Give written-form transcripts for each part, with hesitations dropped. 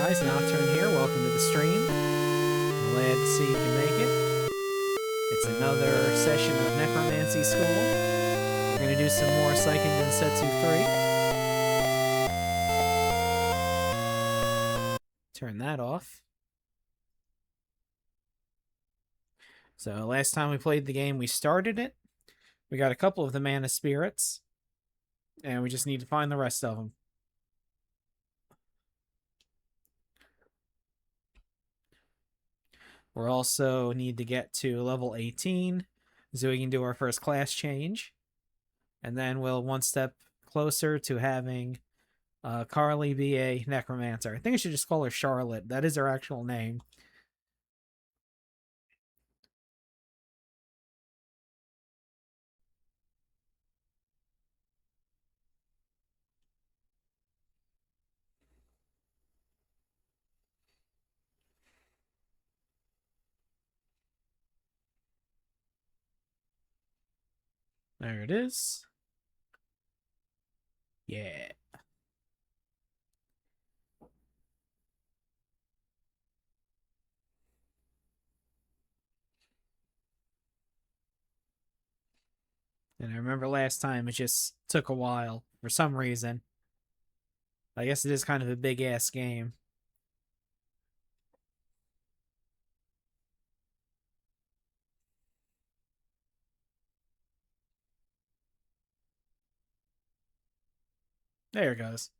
guys, Nocturne here. Welcome to the stream. Glad to see you can make it. It's another session of Necromancy School. We're going to do some more Seiken Densetsu 3. Turn that off. So last time we played the game, we started it. We got a couple of the Mana Spirits. And we just need to find the rest of them. We also need to get to level 18 so we can do our first class change. And then we'll one step closer to having Carly be a necromancer. I think I should just call her Charlotte. That is her actual name. There it is. Yeah. And I remember last time it just took a while for some reason. I guess it is kind of a big-ass game. There it goes.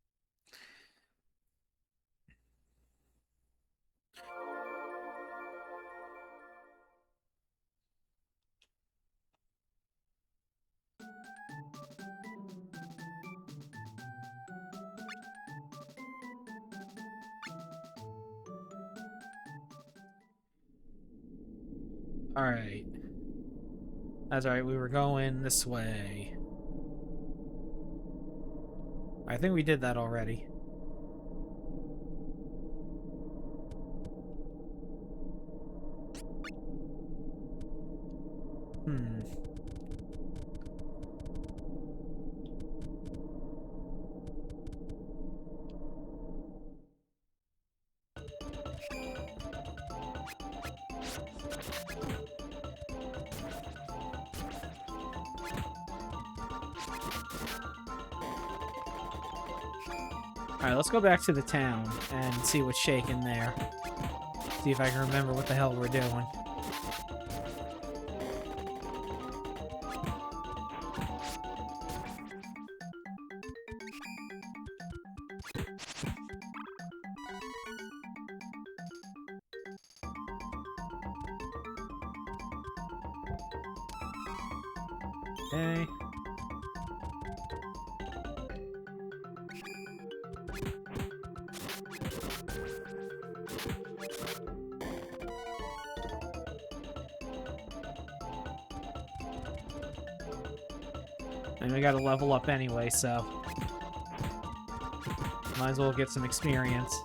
Alright. That's right, we were going this way. I think we did that already. Alright, let's go back to the town and see what's shaking there. See if I can remember what the hell we're doing. Okay. And we gotta level up anyway, so might as well get some experience.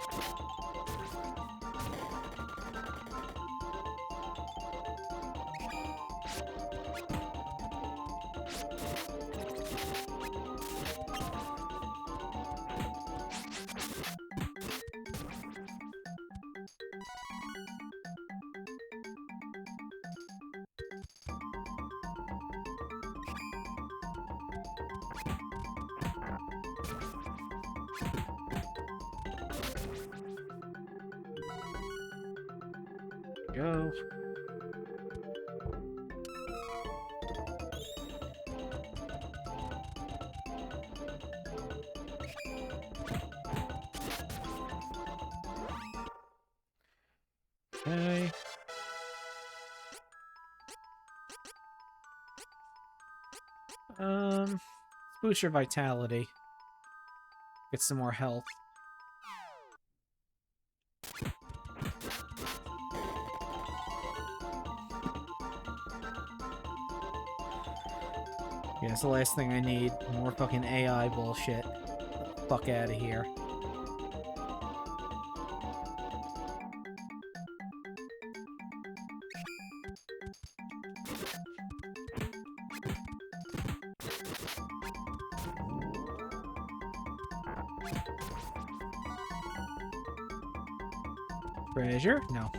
Go. Okay. Boost your vitality. Get some more health. Yeah, that's the last thing I need. More fucking AI bullshit. Get the fuck out of here. Treasure? No.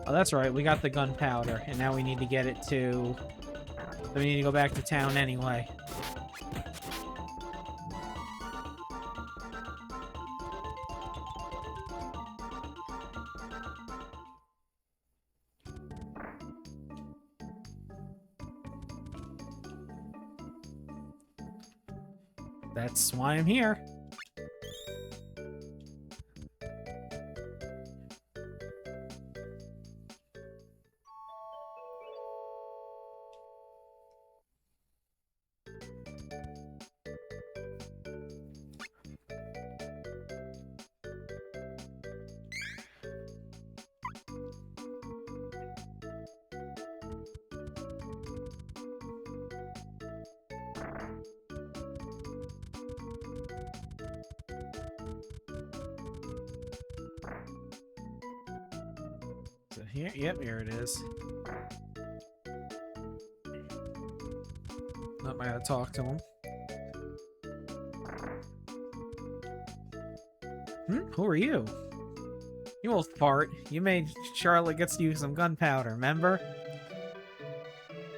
Oh, that's right. We got the gunpowder, and now we need to get it to... We need to go back to town anyway. That's why I'm here. So here, yep, here it is. Nope, I gotta talk to him. Who are you? You old fart. You made Charlotte gets you some gunpowder, remember?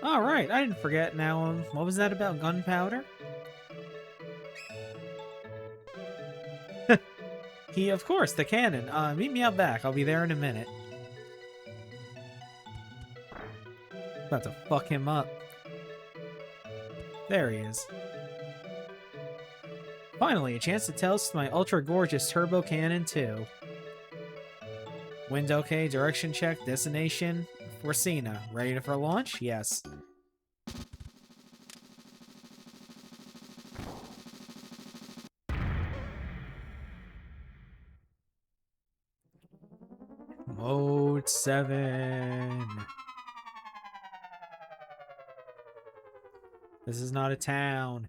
Alright, I didn't forget. Now, what was that about gunpowder? Of course, the cannon. Meet me out back. I'll be there in a minute. About to fuck him up. There he is. Finally, a chance to test my ultra-gorgeous turbo cannon, too. Wind okay, direction check, destination, Forsina. Ready for launch? Yes. Mode 7. This is not a town.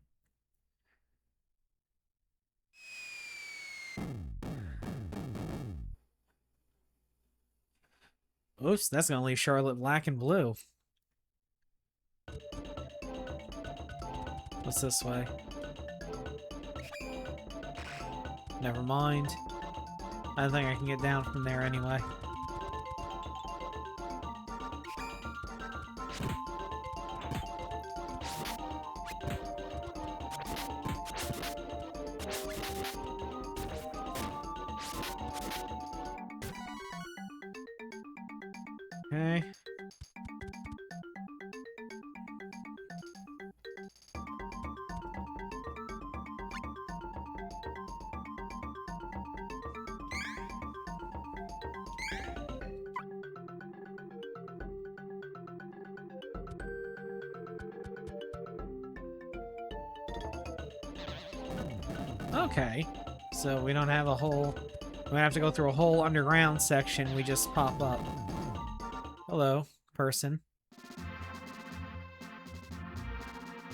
Oops, that's gonna leave Charlotte black and blue. What's this way? Never mind. I don't think I can get down from there anyway. Okay. Okay. So we don't have a whole... We don't have to go through a whole underground section. We just pop up. Hello, person.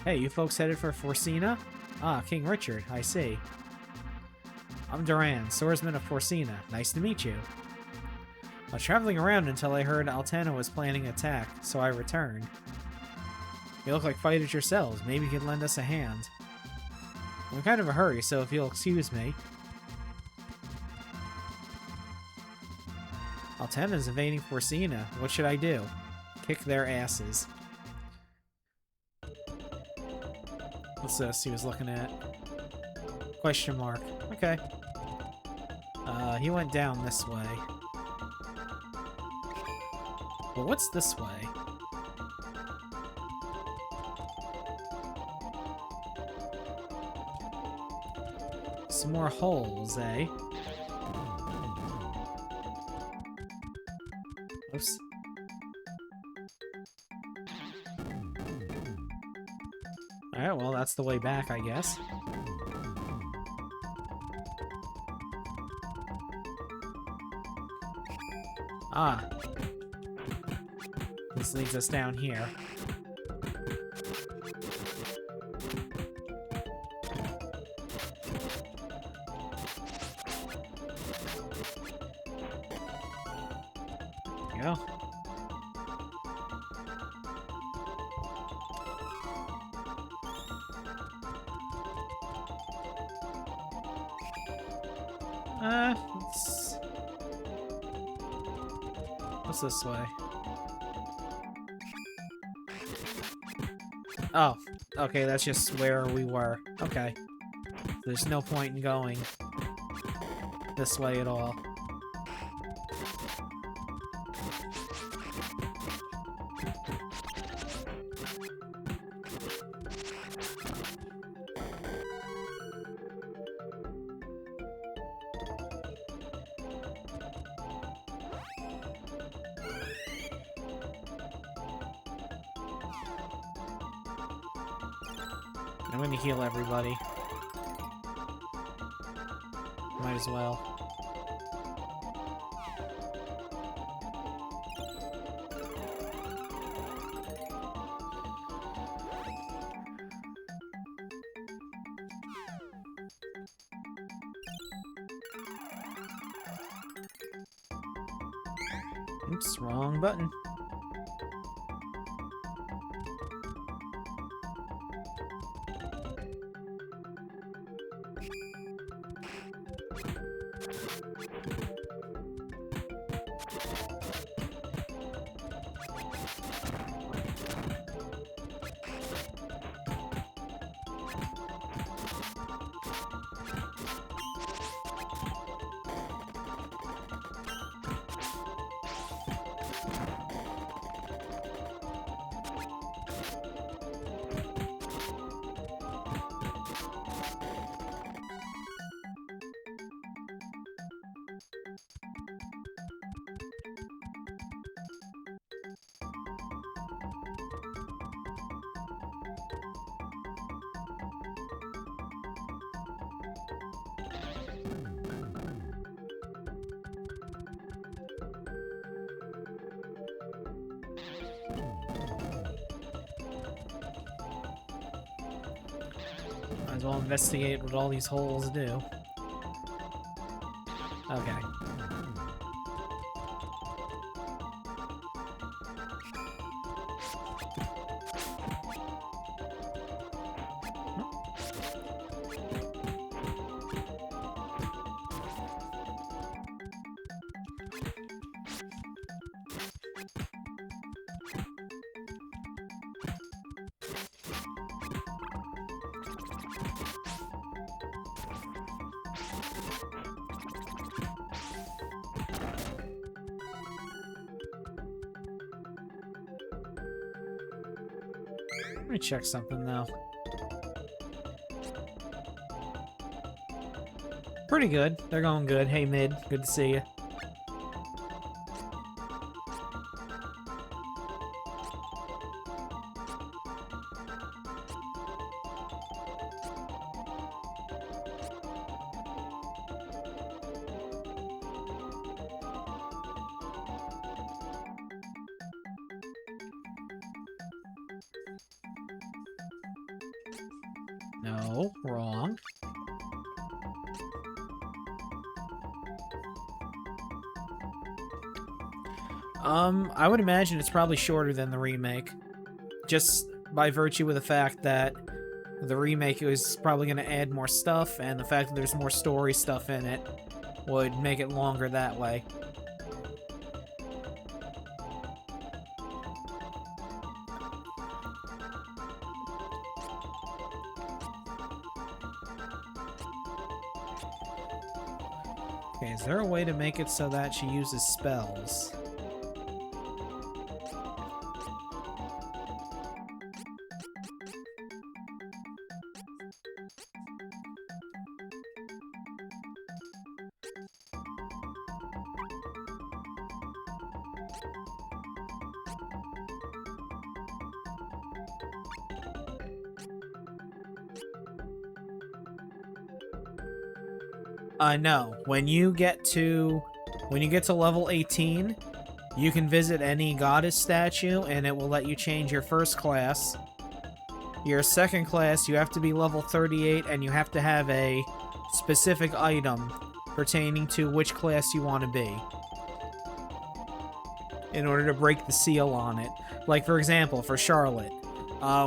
Hey, you folks headed for Forsina? Ah, King Richard, I see. I'm Duran, swordsman of Forsina. Nice to meet you. I was traveling around until I heard Altana was planning an attack, so I returned. You look like fighters yourselves. Maybe you could lend us a hand. I'm in kind of a hurry, so if you'll excuse me. Altana's invading Forsina. What should I do? Kick their asses. What's this he was looking at? Question mark. Okay. He went down this way. But what's this way? Some more holes, eh? Oops. Alright, well, that's the way back, I guess. Ah. This leads us down here. There we go. Let's... What's this way? Oh, okay, that's just where we were. Okay. There's no point in going this way at all. I'm gonna heal everybody. Might as well. Oops, wrong button. Might as well investigate what all these holes do. Okay. Let me check something though. Pretty good. They're going good. Hey, Mid. Good to see you. No, wrong. I would imagine it's probably shorter than the remake. Just by virtue of the fact that the remake is probably going to add more stuff, and the fact that there's more story stuff in it would make it longer that way. Okay, is there a way to make it so that she uses spells? No. When you get to level 18, you can visit any goddess statue, and it will let you change your first class. Your second class, you have to be level 38, and you have to have a specific item pertaining to which class you want to be in order to break the seal on it. Like, for example, for Charlotte,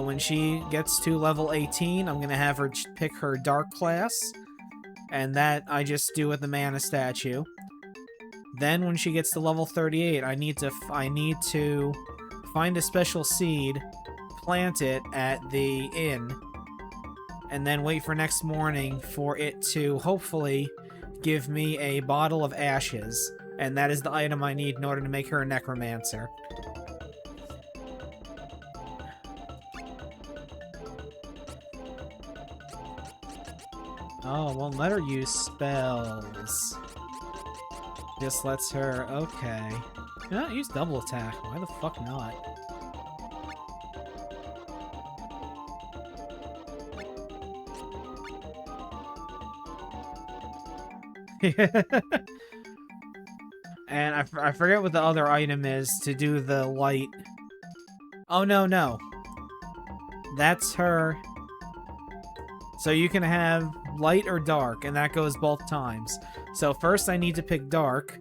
when she gets to level 18, I'm going to have her pick her dark class. And that I just do with the mana statue. Then when she gets to level 38, I need to find a special seed, plant it at the inn, and then wait for next morning for it to hopefully give me a bottle of ashes. And that is the item I need in order to make her a necromancer. Oh, it won't let her use spells. Just lets her... Okay. Yeah, use double attack. Why the fuck not? And I forget what the other item is to do the light. Oh, no. That's her... So you can have light or dark, and that goes both times. So first I need to pick dark,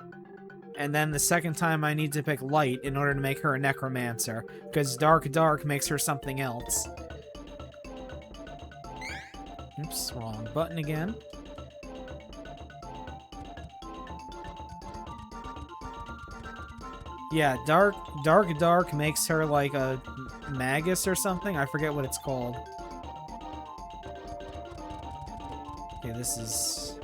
and then the second time I need to pick light in order to make her a necromancer, because dark makes her something else. Oops, wrong button again. Yeah, dark makes her like a magus or something. I forget what it's called. Okay, this is...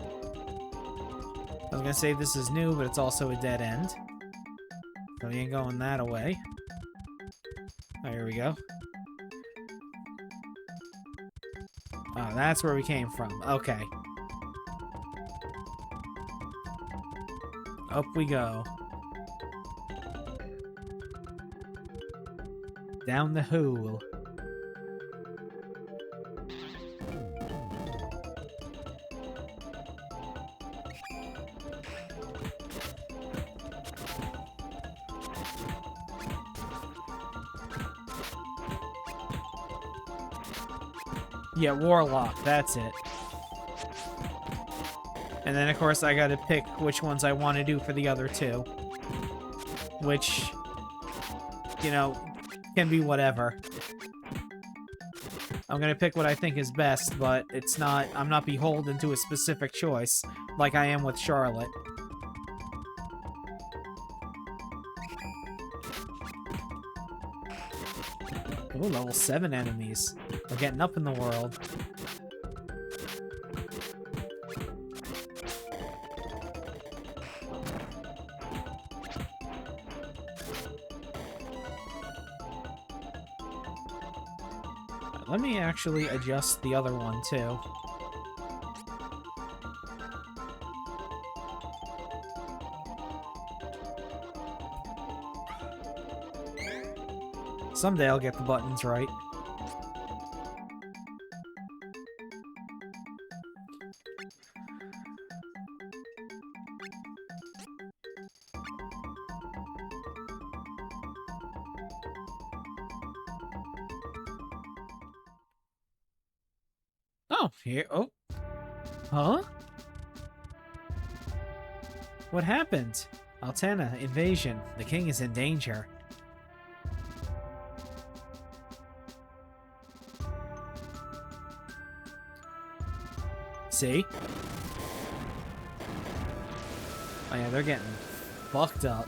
I was gonna say this is new, but it's also a dead end. So we ain't going that away. Oh, here we go. Oh, that's where we came from. Okay. Up we go. Down the hole. Yeah, Warlock, that's it. And then, of course, I gotta pick which ones I want to do for the other two. Which, you know, can be whatever. I'm gonna pick what I think is best, but it's not... I'm not beholden to a specific choice, like I am with Charlotte. Ooh, level 7 enemies. We're getting up in the world. Let me actually adjust the other one, too. Someday I'll get the buttons right. Oh, here. Oh. Huh? What happened? Altana, invasion. The king is in danger. See? Oh yeah, they're getting fucked up.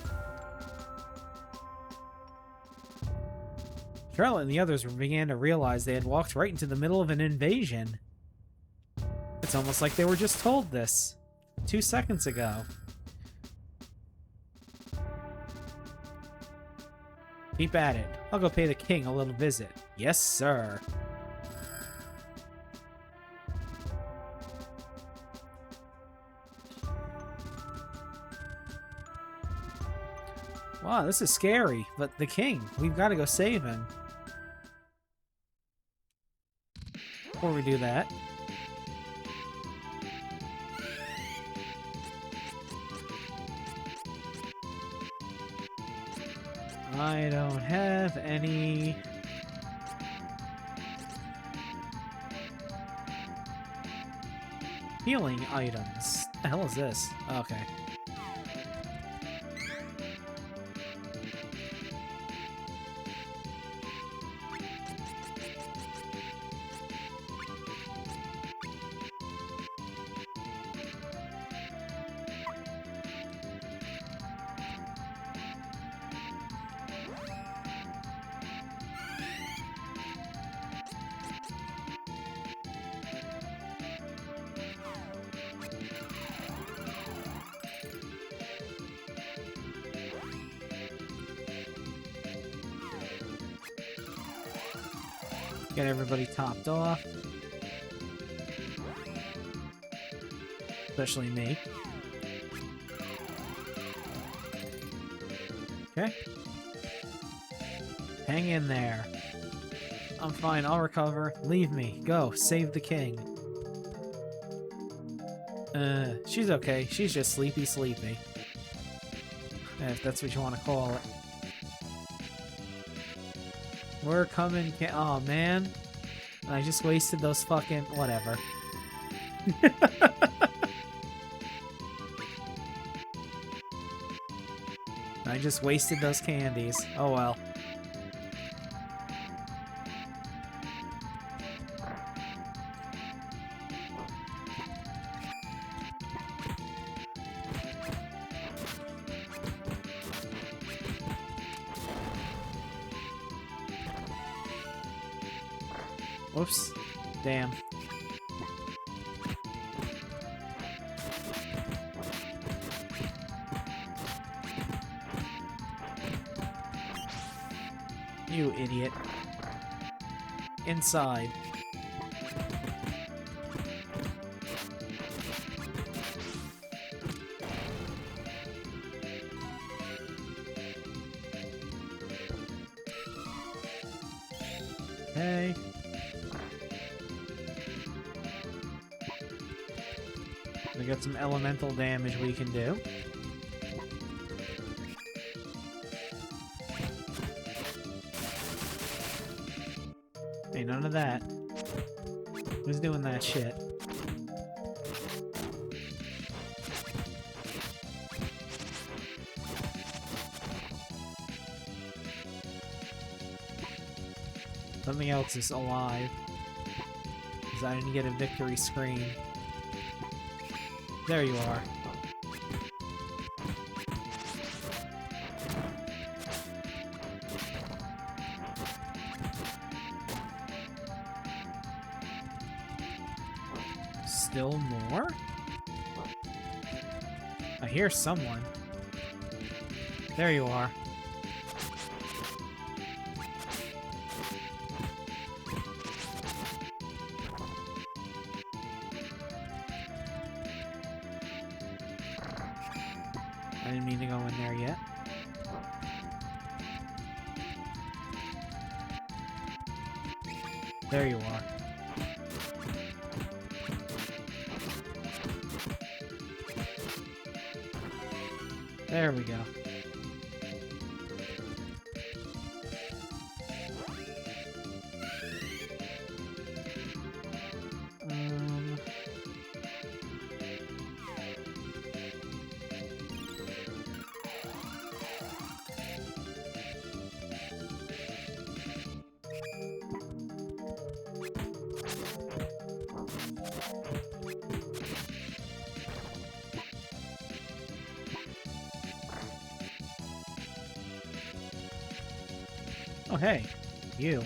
Charlotte and the others began to realize they had walked right into the middle of an invasion. It's almost like they were just told this 2 seconds ago. Keep at it. I'll go pay the king a little visit. Yes, sir. Wow, this is scary, but the king, we've got to go save him. Before we do that, I don't have any... healing items. What the hell is this? Okay. Get everybody topped off. Especially me. Okay. Hang in there. I'm fine, I'll recover. Leave me. Go, save the king. She's okay. She's just sleepy. If that's what you want to call it. We're coming. Oh, man. I just wasted those fucking... Whatever. I just wasted those candies. Oh, well. Whoops. Damn. You idiot. Inside. Okay. We got some elemental damage we can do. Hey, none of that. Who's doing that shit? Something else is alive. Because I didn't get a victory screen. There you are. Still more? I hear someone. There you are. I didn't mean to go in there yet. There you are. There we go. Oh, hey. You.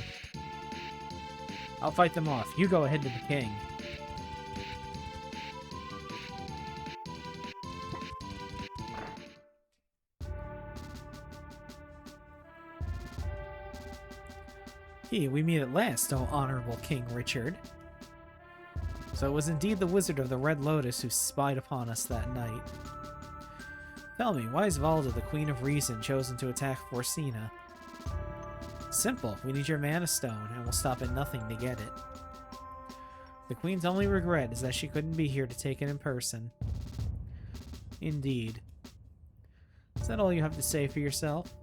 I'll fight them off. You go ahead to the king. We meet at last, O honorable King Richard. So it was indeed the Wizard of the Red Lotus who spied upon us that night. Tell me, why is Valda, the Queen of Reason, chosen to attack Forsina? Simple. We need your Mana Stone, and we'll stop at nothing to get it. The Queen's only regret is that she couldn't be here to take it in person. Indeed. Is that all you have to say for yourself? ...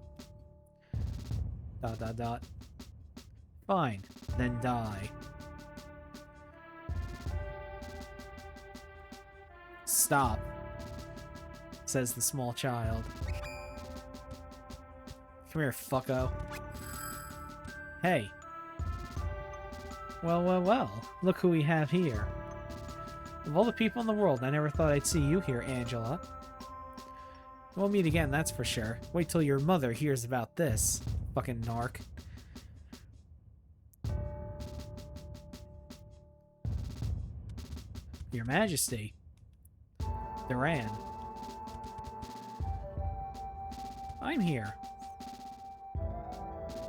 Fine. Then die. Stop, says the small child. Come here, fucko. Hey. Well. Look who we have here. Of all the people in the world, I never thought I'd see you here, Angela. We'll meet again, that's for sure. Wait till your mother hears about this. Fucking narc. Your Majesty. Duran. I'm here.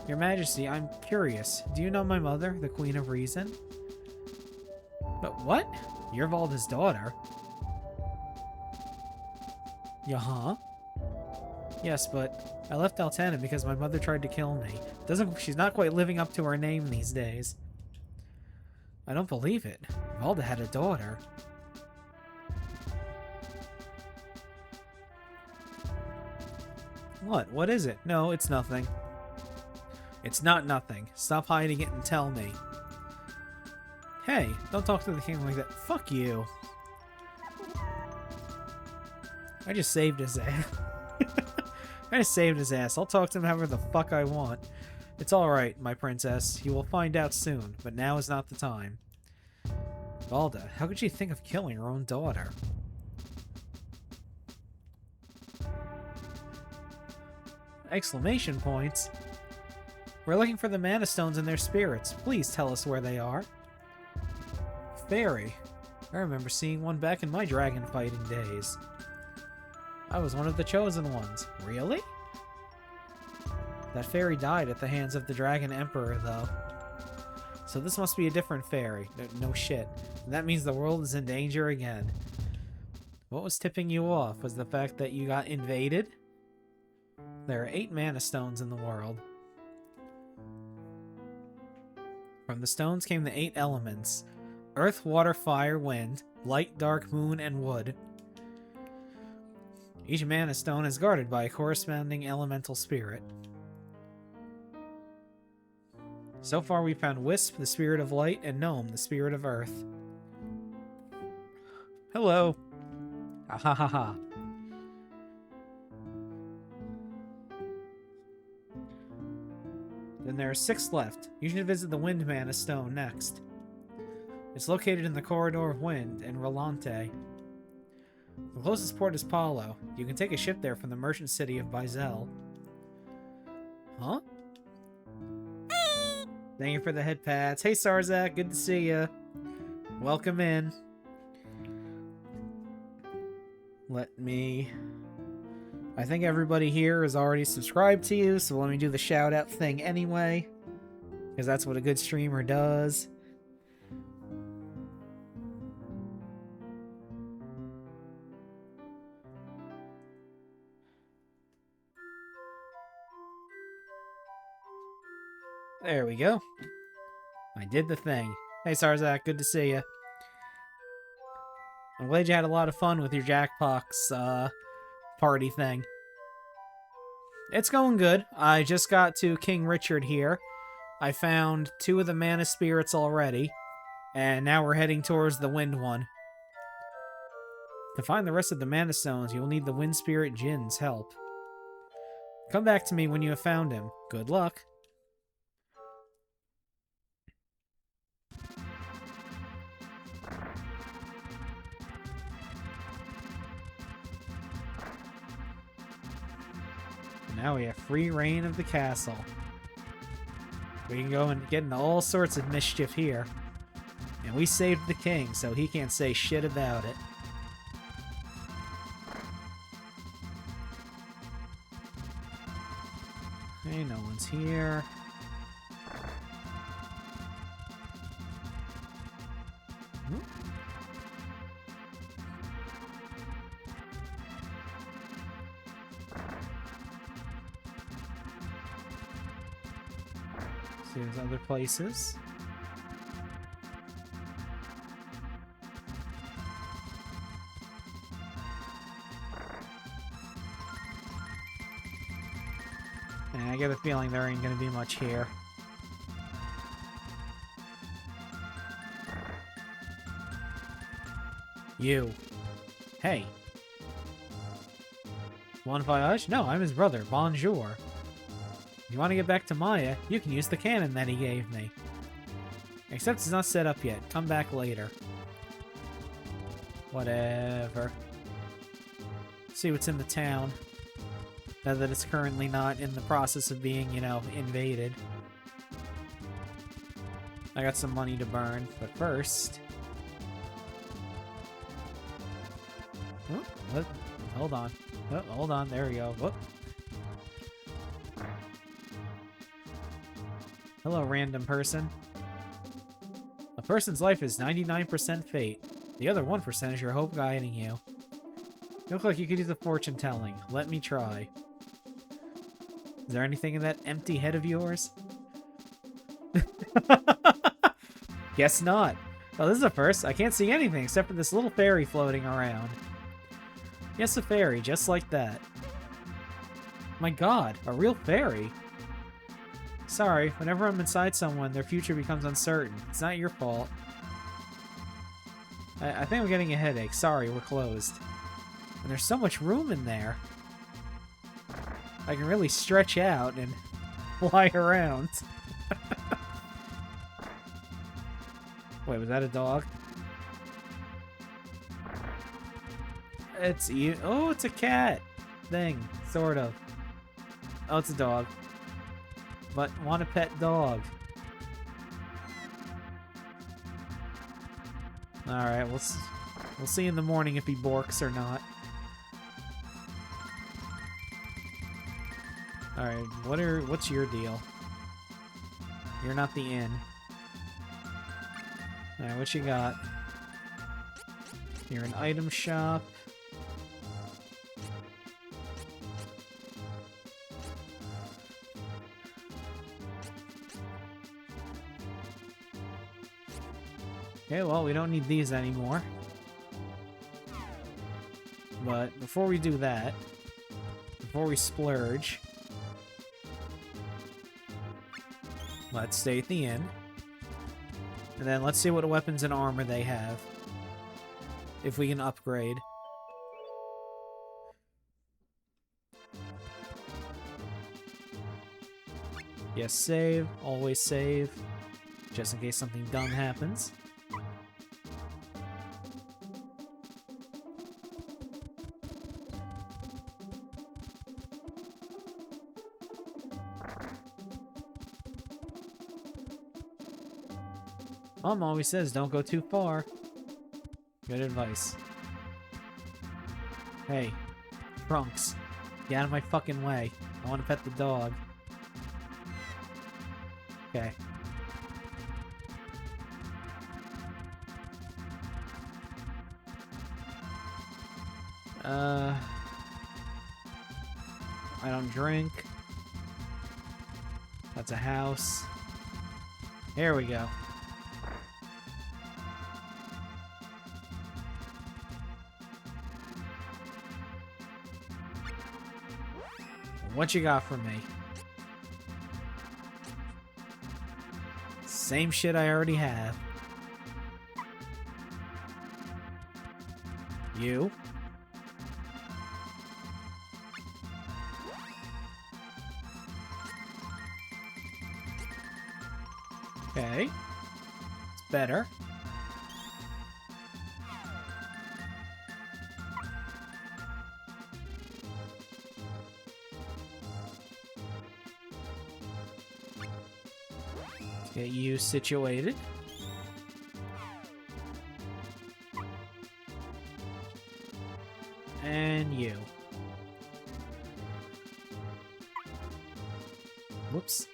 Your Majesty, I'm curious. Do you know my mother, the Queen of Reason? But what? You're Valda's daughter? Yeah-huh. Yes, but I left Altana because my mother tried to kill me. She's not quite living up to her name these days. I don't believe it. Valda had a daughter. What? What is it? No, it's nothing. It's not nothing. Stop hiding it and tell me. Hey, don't talk to the king like that. Fuck you. I just saved his ass. I just saved his ass. I'll talk to him however the fuck I want. It's alright, my princess. You will find out soon, but now is not the time. Valda, how could she think of killing her own daughter? Exclamation points. We're looking for the mana stones and their spirits. Please tell us where they are. Fairy. I remember seeing one back in my dragon fighting days. I was one of the chosen ones. Really? That fairy died at the hands of the Dragon Emperor, though. So this must be a different fairy. No shit. And that means the world is in danger again. What was tipping you off? Was the fact that you got invaded? There are 8 mana stones in the world. From the stones came the 8 elements. Earth, water, fire, wind, light, dark, moon, and wood. Each mana stone is guarded by a corresponding elemental spirit. So far we found Wisp, the spirit of light, and Gnome, the spirit of earth. Hello. Ha ha ha ha. Then there are 6 left. You should visit the Wind Mana Stone next. It's located in the Corridor of Wind in Rolante. The closest port is Paulo. You can take a ship there from the merchant city of Bizel. Huh? Thank you for the head pats. Hey Sarzak, good to see ya. Welcome in. I think everybody here is already subscribed to you, so let me do the shout out thing anyway. Because that's what a good streamer does. There we go. I did the thing. Hey Sarzak, good to see you. I'm glad you had a lot of fun with your Jackbox party thing. It's going good. I just got to King Richard here. I found 2 of the mana spirits already, and now we're heading towards the wind one. To find the rest of the mana stones, you will need the wind spirit Jin's help. Come back to me when you have found him. Good luck. Now we have free reign of the castle. We can go and get into all sorts of mischief here. And we saved the king, so he can't say shit about it. Okay, no one's here. See, there's other places. And I get a feeling there ain't gonna be much here. You. Hey. Bon voyage? No, I'm his brother. Bonjour. If you want to get back to Maya, you can use the cannon that he gave me. Except it's not set up yet. Come back later. Whatever. See what's in the town. Now that it's currently not in the process of being, you know, invaded. I got some money to burn, but first... Oh, what? Hold on. Oh, hold on, there we go. Whoop. Hello, random person. A person's life is 99% fate. The other 1% is your hope guiding you. You look like you could use a fortune telling. Let me try. Is there anything in that empty head of yours? Guess not. Oh, this is a first. I can't see anything except for this little fairy floating around. Yes, a fairy, just like that. My god, a real fairy. Sorry, whenever I'm inside someone, their future becomes uncertain. It's not your fault. I think I'm getting a headache. Sorry, we're closed. And there's so much room in there. I can really stretch out and fly around. Wait, was that a dog? It's you. Oh, it's a cat thing, sort of. Oh, it's a dog. But want a pet dog. Alright, we'll see in the morning if he borks or not. Alright, what's your deal? You're not the inn. Alright, what you got? You're an item shop. Okay, well, we don't need these anymore. But before we do that, before we splurge, let's stay at the inn. And then let's see what weapons and armor they have. If we can upgrade. Yes, save. Always save. Just in case something dumb happens. Mom always says don't go too far. Good advice. Hey, Trunks, get out of my fucking way. I want to pet the dog. Okay. I don't drink. That's a house. Here we go. What you got for me? Same shit I already have. You? Okay. It's better. Get you situated. And you. Whoops.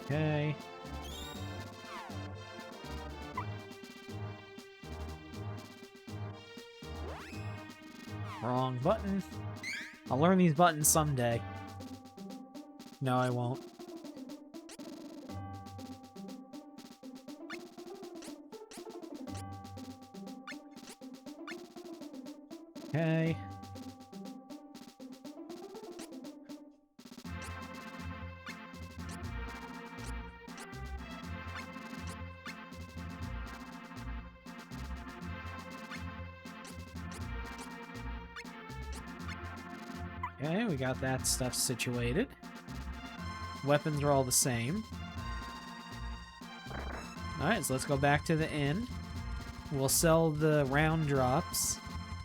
Okay. Wrong button. I'll learn these buttons someday. No, I won't. Okay. Okay, we got that stuff situated. Weapons are all the same. Alright, so let's go back to the inn. We'll sell the round drops,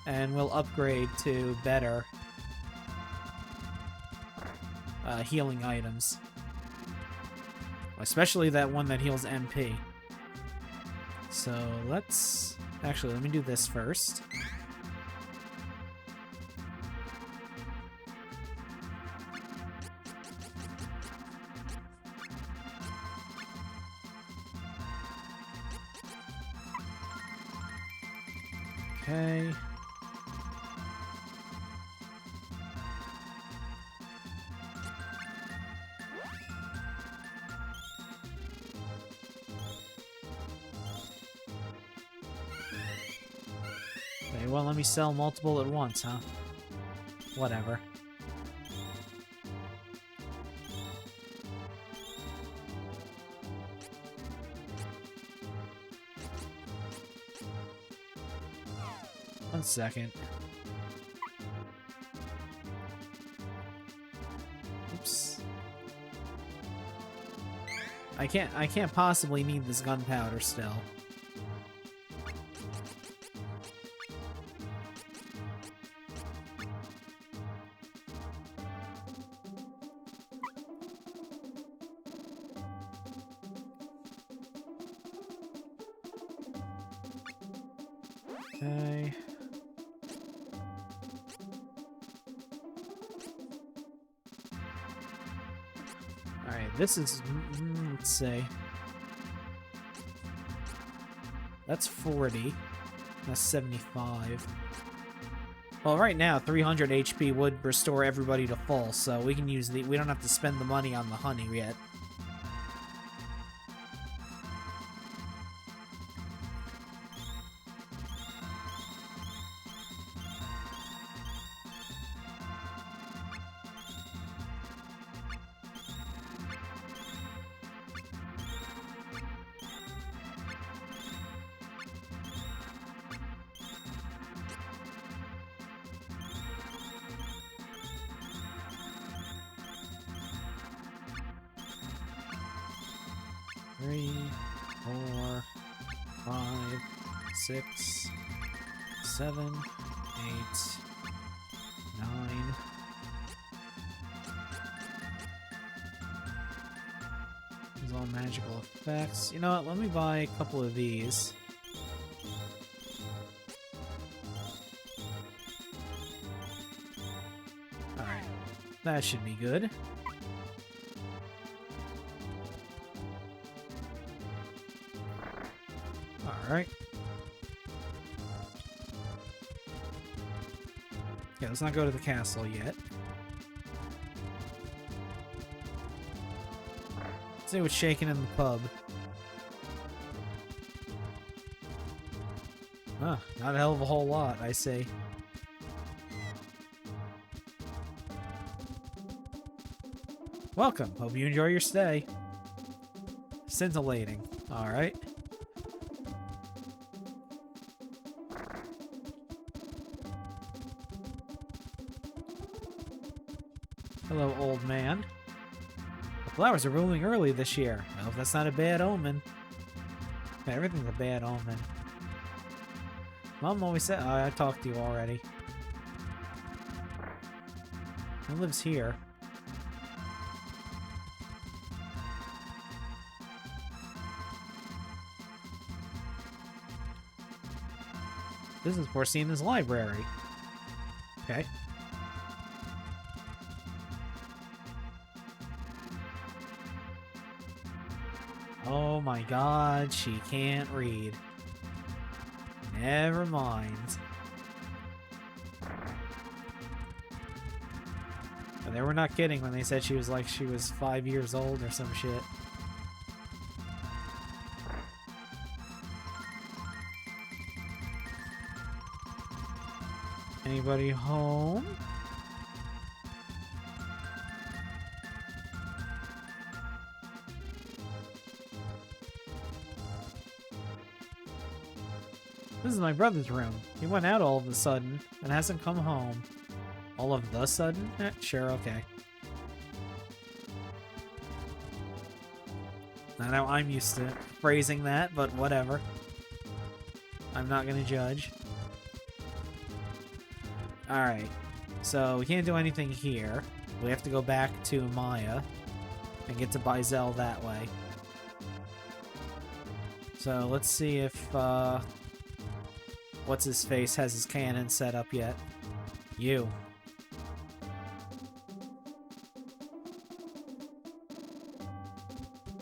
and we'll upgrade to better healing items. Especially that one that heals MP. So let's... Actually, let me do this first. Okay. They won't let me sell multiple at once, huh? Whatever. One second. Oops. I can't possibly need this gunpowder still. Okay. Alright, this is... let's see. That's 40. That's 75. Well, right now, 300 HP would restore everybody to full, so we can use the... We don't have to spend the money on the honey yet. Three, 4, 5, 6, 7, 8, 9. These are all magical effects. You know what? Let me buy a couple of these. Alright. That should be good. Alright. Okay, let's not go to the castle yet. Let's see what's shaking in the pub. Huh, not a hell of a whole lot, I say. Welcome. Hope you enjoy your stay. Scintillating. Alright. Hello, old man. The flowers are blooming early this year. I hope that's not a bad omen. Yeah, everything's a bad omen. Mom always said... Oh, I talked to you already. Who lives here? This is Porcina's library. Okay. Oh my god, she can't read. Never mind. But they were not kidding when they said she was 5 years old or some shit. Anybody home? This is my brother's room. He went out all of a sudden and hasn't come home. All of the sudden? Sure, okay. I know I'm used to phrasing that, but whatever. I'm not gonna judge. Alright, so we can't do anything here. We have to go back to Maya and get to Bizel that way. So let's see if, What's-his-face has his cannon set up yet. You.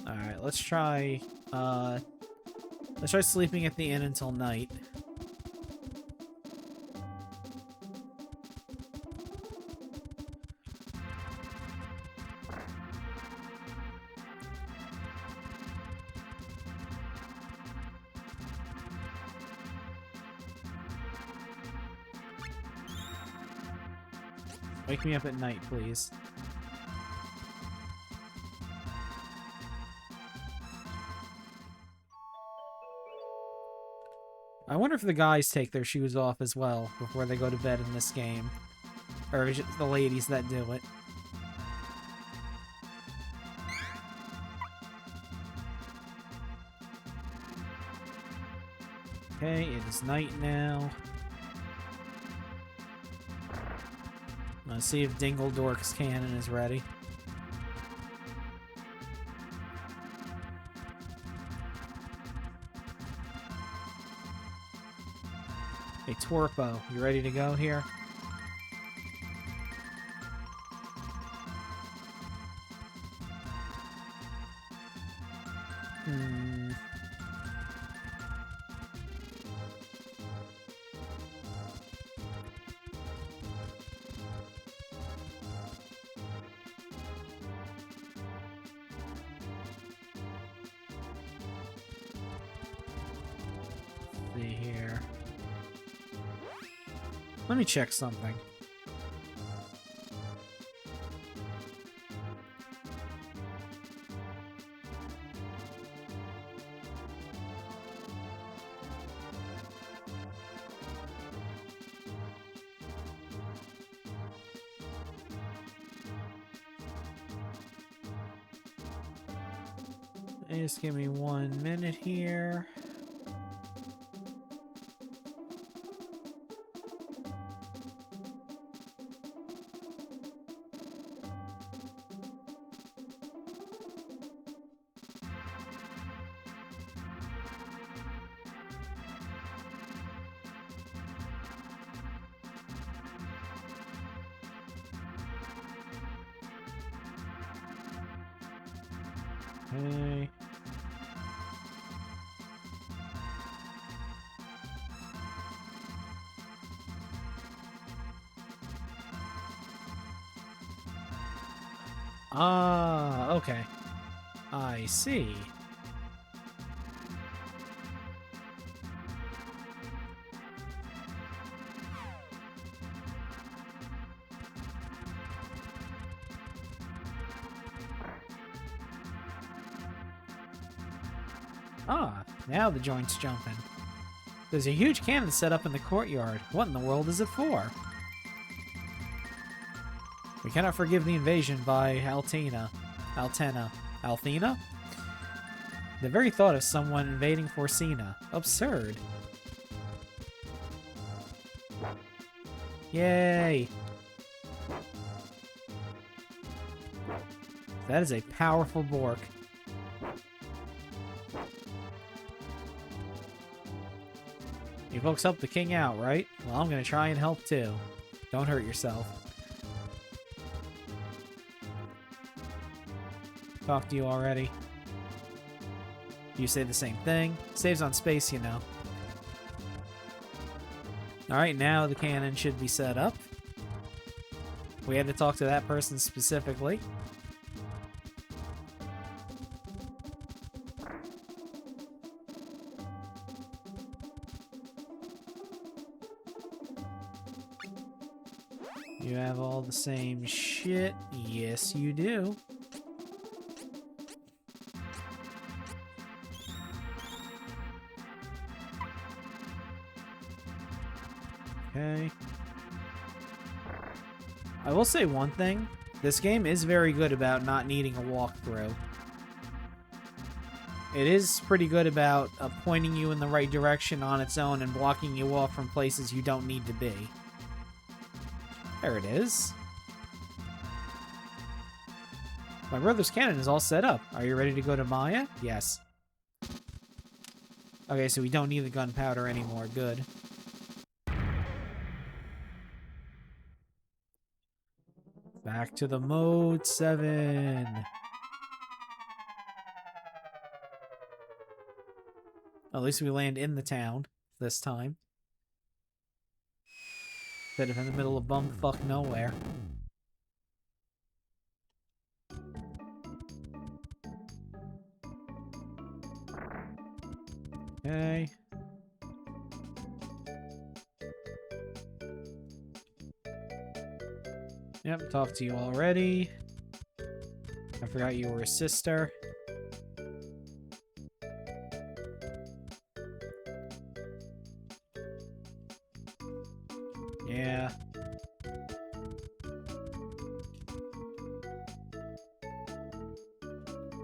Alright, let's try sleeping at the inn until night. Wake me up at night, please. I wonder if the guys take their shoes off as well before they go to bed in this game. Or is it the ladies that do it? Okay, it is night now. Let's see if Dingledork's cannon is ready. Hey, Twerpo, you ready to go here? See here. Let me check something. Just give me 1 minute here. Okay. Ah, okay. I see. Ah, now the joint's jumping. There's a huge cannon set up in the courtyard. What in the world is it for? We cannot forgive the invasion by Althena. The very thought of someone invading Forcina. Absurd. Yay! That is a powerful Bork. You folks helped the king out, right? Well, I'm gonna try and help too. Don't hurt yourself. Talk to you already. You say the same thing. Saves on space, you know. Alright, now the cannon should be set up. We had to talk to that person specifically. You have all the same shit. Yes, you do. Okay. I will say one thing. This game is very good about not needing a walkthrough. It is pretty good about pointing you in the right direction on its own and blocking you off from places you don't need to be. There it is. My brother's cannon is all set up. Are you ready to go to Maya? Yes. Okay, so we don't need the gunpowder anymore. Good. Back to the mode 7. At least we land in the town this time. Instead of in the middle of bumfuck nowhere. Okay. Yep, talked to you already. I forgot you were a sister. Yeah.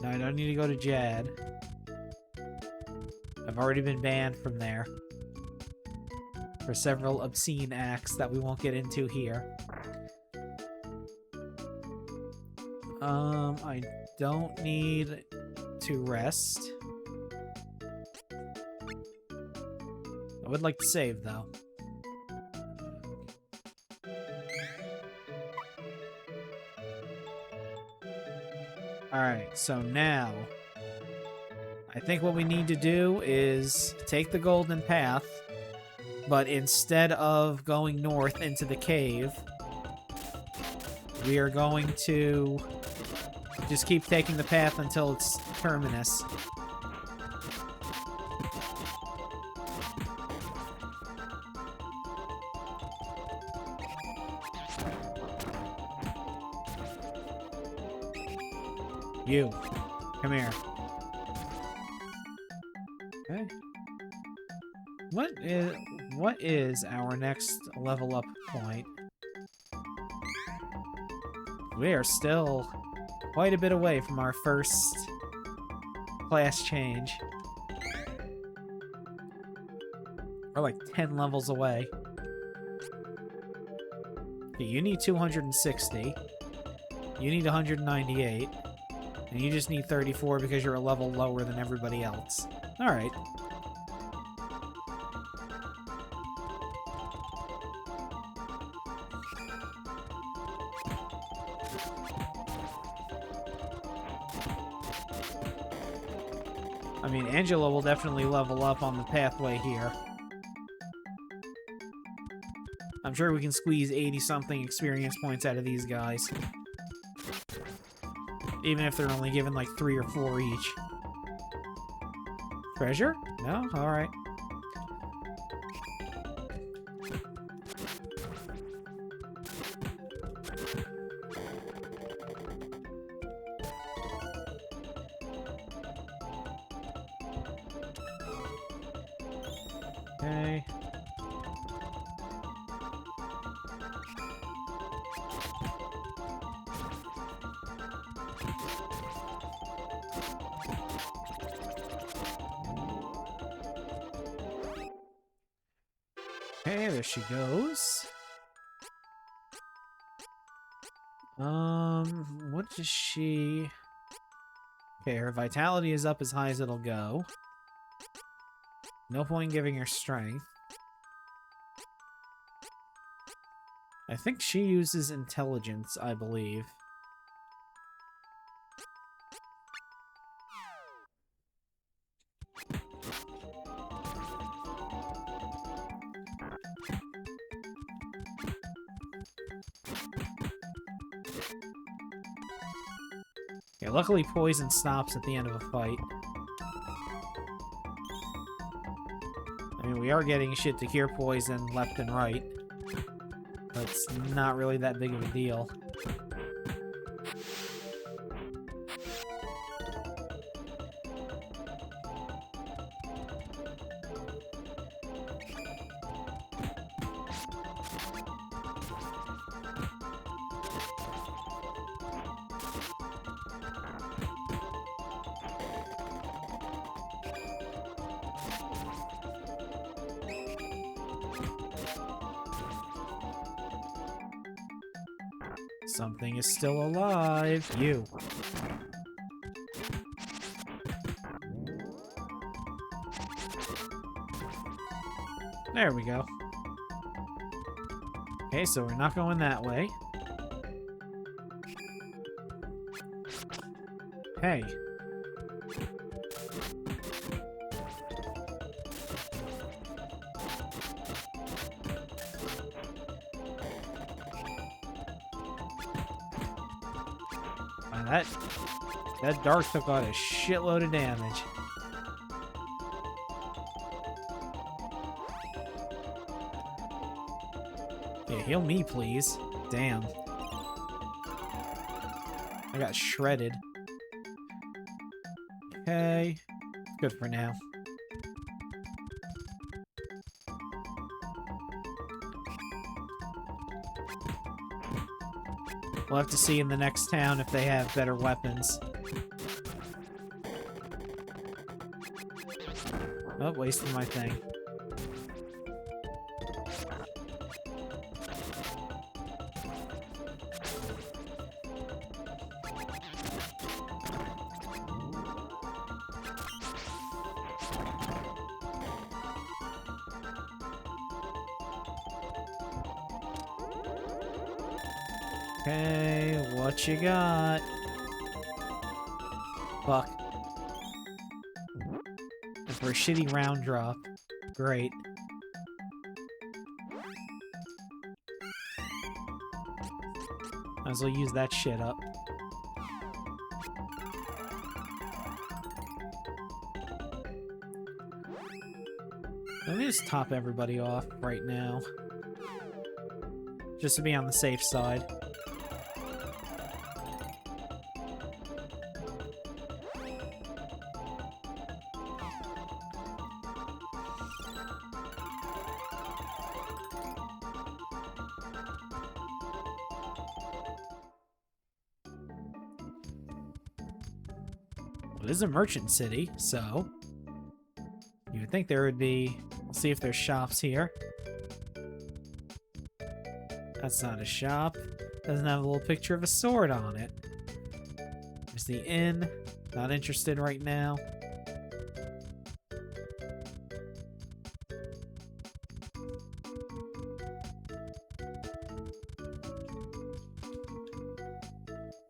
No, I don't need to go to Jad. I've already been banned from there for several obscene acts that we won't get into here. I don't need to rest. I would like to save, though. Alright, so now I think what we need to do is take the golden path, but instead of going north into the cave, we are going to just keep taking the path until its terminus. You, come here. Okay. What is our next level up point? We are still quite a bit away from our first class change. We're like 10 levels away. Okay, you need 260. You need 198. And you just need 34 because you're a level lower than everybody else. Alright. I mean, Angela will definitely level up on the pathway here. I'm sure we can squeeze 80-something experience points out of these guys. Even if they're only given like 3 or 4 each. Treasure? No? Alright. Okay. Okay, there she goes. What does she... Okay, her vitality is up as high as it'll go. No point in giving her strength. I think she uses intelligence, I believe. Yeah, luckily poison stops at the end of a fight. I mean, we are getting shit to cure poison left and right. But it's not really that big of a deal. Something is still alive. You. There we go. Okay, so we're not going that way. Hey. Wow, that dart took out a shitload of damage. Yeah, heal me, please. Damn. I got shredded. Okay. Good for now. We'll have to see in the next town if they have better weapons. Oh, wasted my thing. Okay, what you got? Fuck. And for a shitty round drop. Great. Might as well use that shit up. Let me just top everybody off right now. Just to be on the safe side. It is a merchant city, so you would think there would be... Let's see if there's shops here. That's not a shop. Doesn't have a little picture of a sword on it. There's the inn. Not interested right now.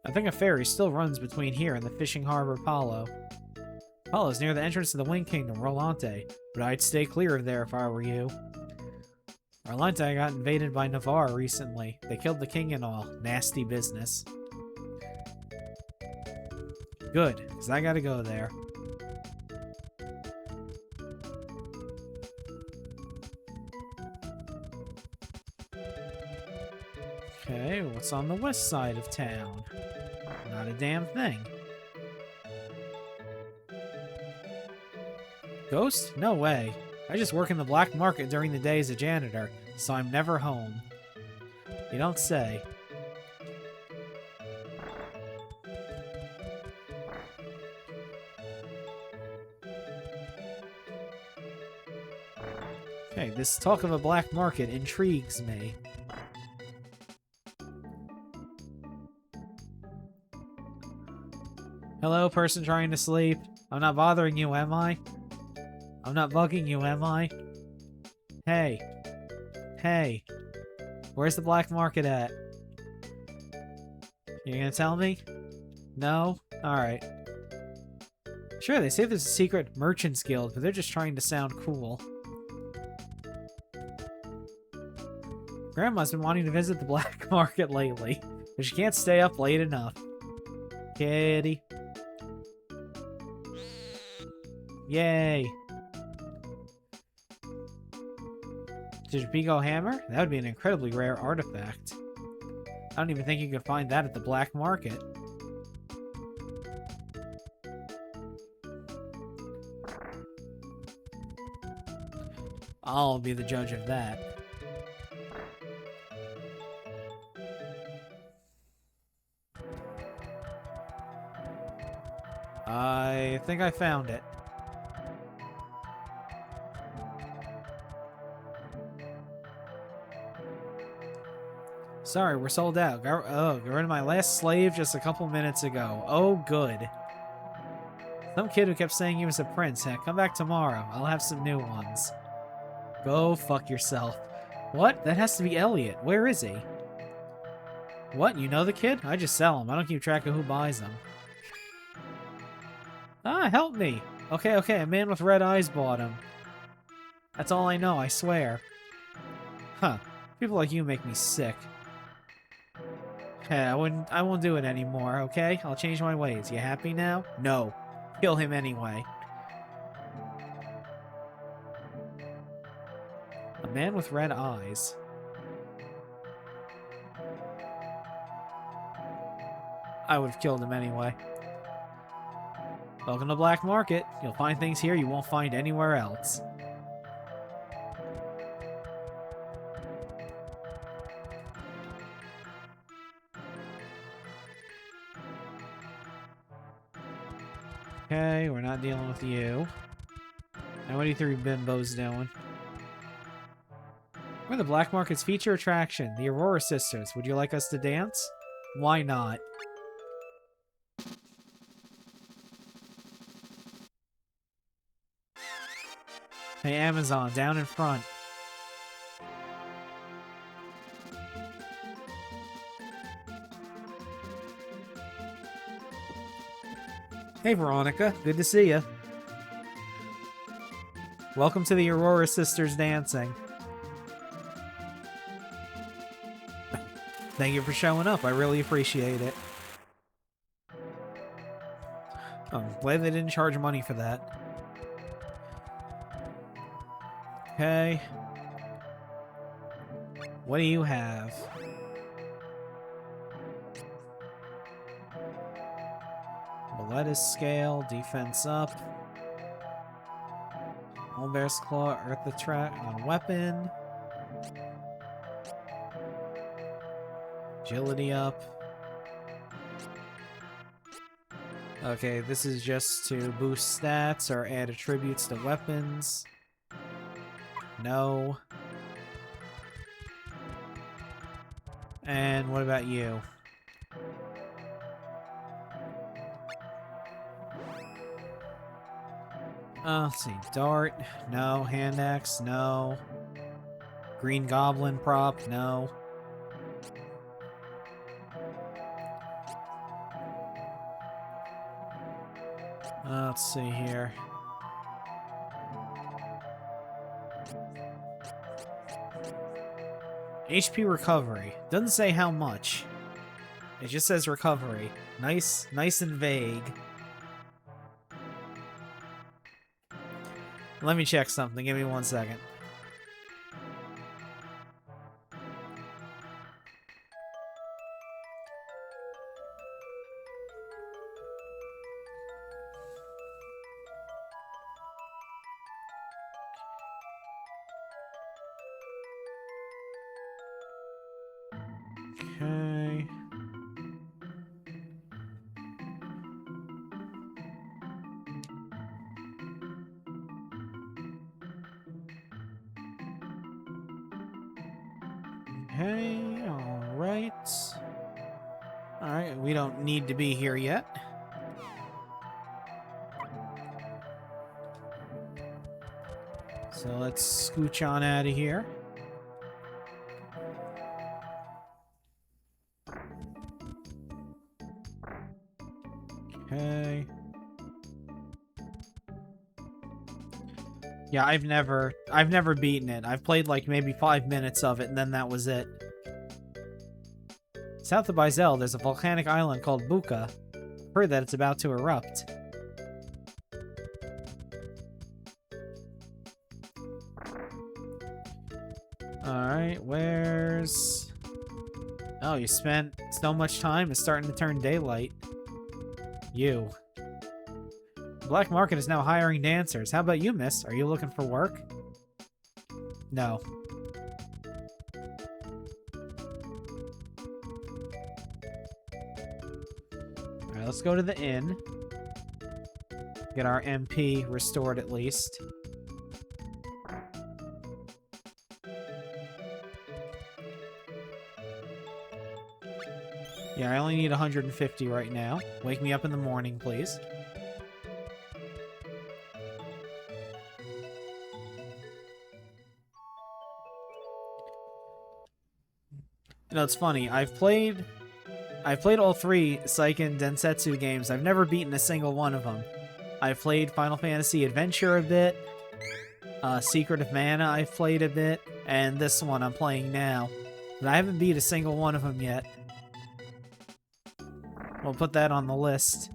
I think a ferry still runs between here and the fishing harbor Palo. Palo's near the entrance to the Wind Kingdom, Rolante, but I'd stay clear of there if I were you. Rolante got invaded by Navarre recently. They killed the king and all. Nasty business. Good, because I gotta go there. Okay, what's on the west side of town? Not a damn thing. Ghost? No way. I just work in the black market during the day as a janitor, so I'm never home. You don't say. Okay, this talk of a black market intrigues me. Hello, person trying to sleep. I'm not bothering you, am I? I'm not bugging you, am I? Hey. Hey. Where's the black market at? You gonna tell me? No? Alright. Sure, they say there's a secret merchants guild, but they're just trying to sound cool. Grandma's been wanting to visit the black market lately, but she can't stay up late enough. Kitty. Yay. Pico hammer? That would be an incredibly rare artifact. I don't even think you could find that at the black market. I'll be the judge of that. I think I found it. Sorry, we're sold out. Got rid of my last slave just a couple minutes ago. Oh, good. Some kid who kept saying he was a prince. Come back tomorrow. I'll have some new ones. Go fuck yourself. What? That has to be Elliot. Where is he? What? You know the kid? I just sell him. I don't keep track of who buys them. Ah, help me. Okay, a man with red eyes bought him. That's all I know, I swear. Huh. People like you make me sick. Hey, I won't do it anymore, okay? I'll change my ways. You happy now? No. Kill him anyway. A man with red eyes. I would have killed him anyway. Welcome to Black Market. You'll find things here you won't find anywhere else. Okay, we're not dealing with you. Now what do you three bimbos doing? We're the Black Market's feature attraction, the Aurora Sisters. Would you like us to dance? Why not? Hey, Amazon, down in front. Hey, Veronica. Good to see you. Welcome to the Aurora Sisters dancing. Thank you for showing up. I really appreciate it. Oh, I'm glad they didn't charge money for that. Okay. What do you have? Lettuce scale, defense up. Bear's Claw, Earth Attract on weapon. Agility up. Okay, this is just to boost stats or add attributes to weapons. No. And what about you? Let's see. Dart. No. Hand axe. No. Green Goblin prop. No. Let's see here. HP recovery. Doesn't say how much. It just says recovery. Nice and vague. Let me check something. Give me 1 second. Okay. Okay, alright. Alright, we don't need to be here yet. So let's scooch on out of here. Okay. Yeah, I've never beaten it. I've played like maybe 5 minutes of it, and then that was it. South of Bizel, there's a volcanic island called Buka. Heard that it's about to erupt. Alright, where's... Oh, you spent so much time, it's starting to turn daylight. You. The Black Market is now hiring dancers. How about you, miss? Are you looking for work? No. Alright, let's go to the inn. Get our MP restored at least. Yeah, I only need 150 right now. Wake me up in the morning, please. You know, it's funny. I've played all 3 Seiken Densetsu games. I've never beaten a single one of them. I've played Final Fantasy Adventure a bit. Secret of Mana I've played a bit. And this one I'm playing now. But I haven't beat a single one of them yet. We'll put that on the list.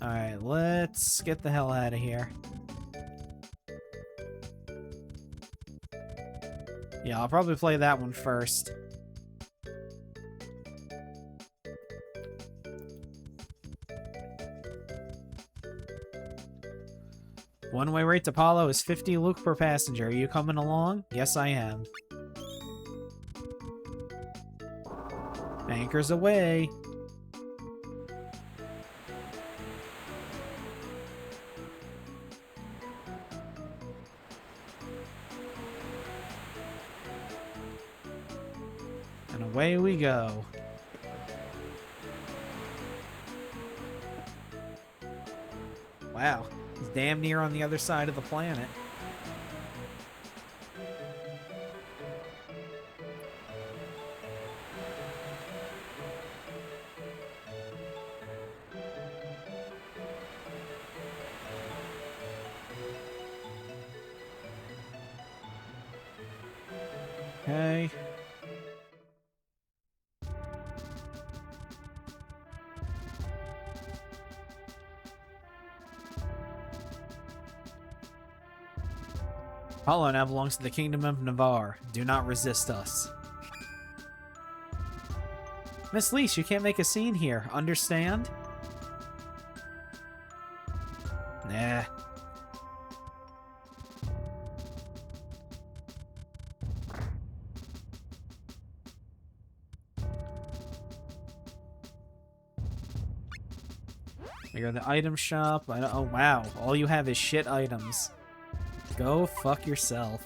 Alright, let's get the hell out of here. Yeah, I'll probably play that one first. One-way rate to Apollo is 50 Luke per passenger. Are you coming along? Yes, I am. Anchors away. And away we go. Wow, he's damn near on the other side of the planet. Okay. Apollo now belongs to the Kingdom of Navarre. Do not resist us. Miss Leash, you can't make a scene here. Understand? Nah. We go to the item shop. Oh, wow. All you have is shit items. Go fuck yourself.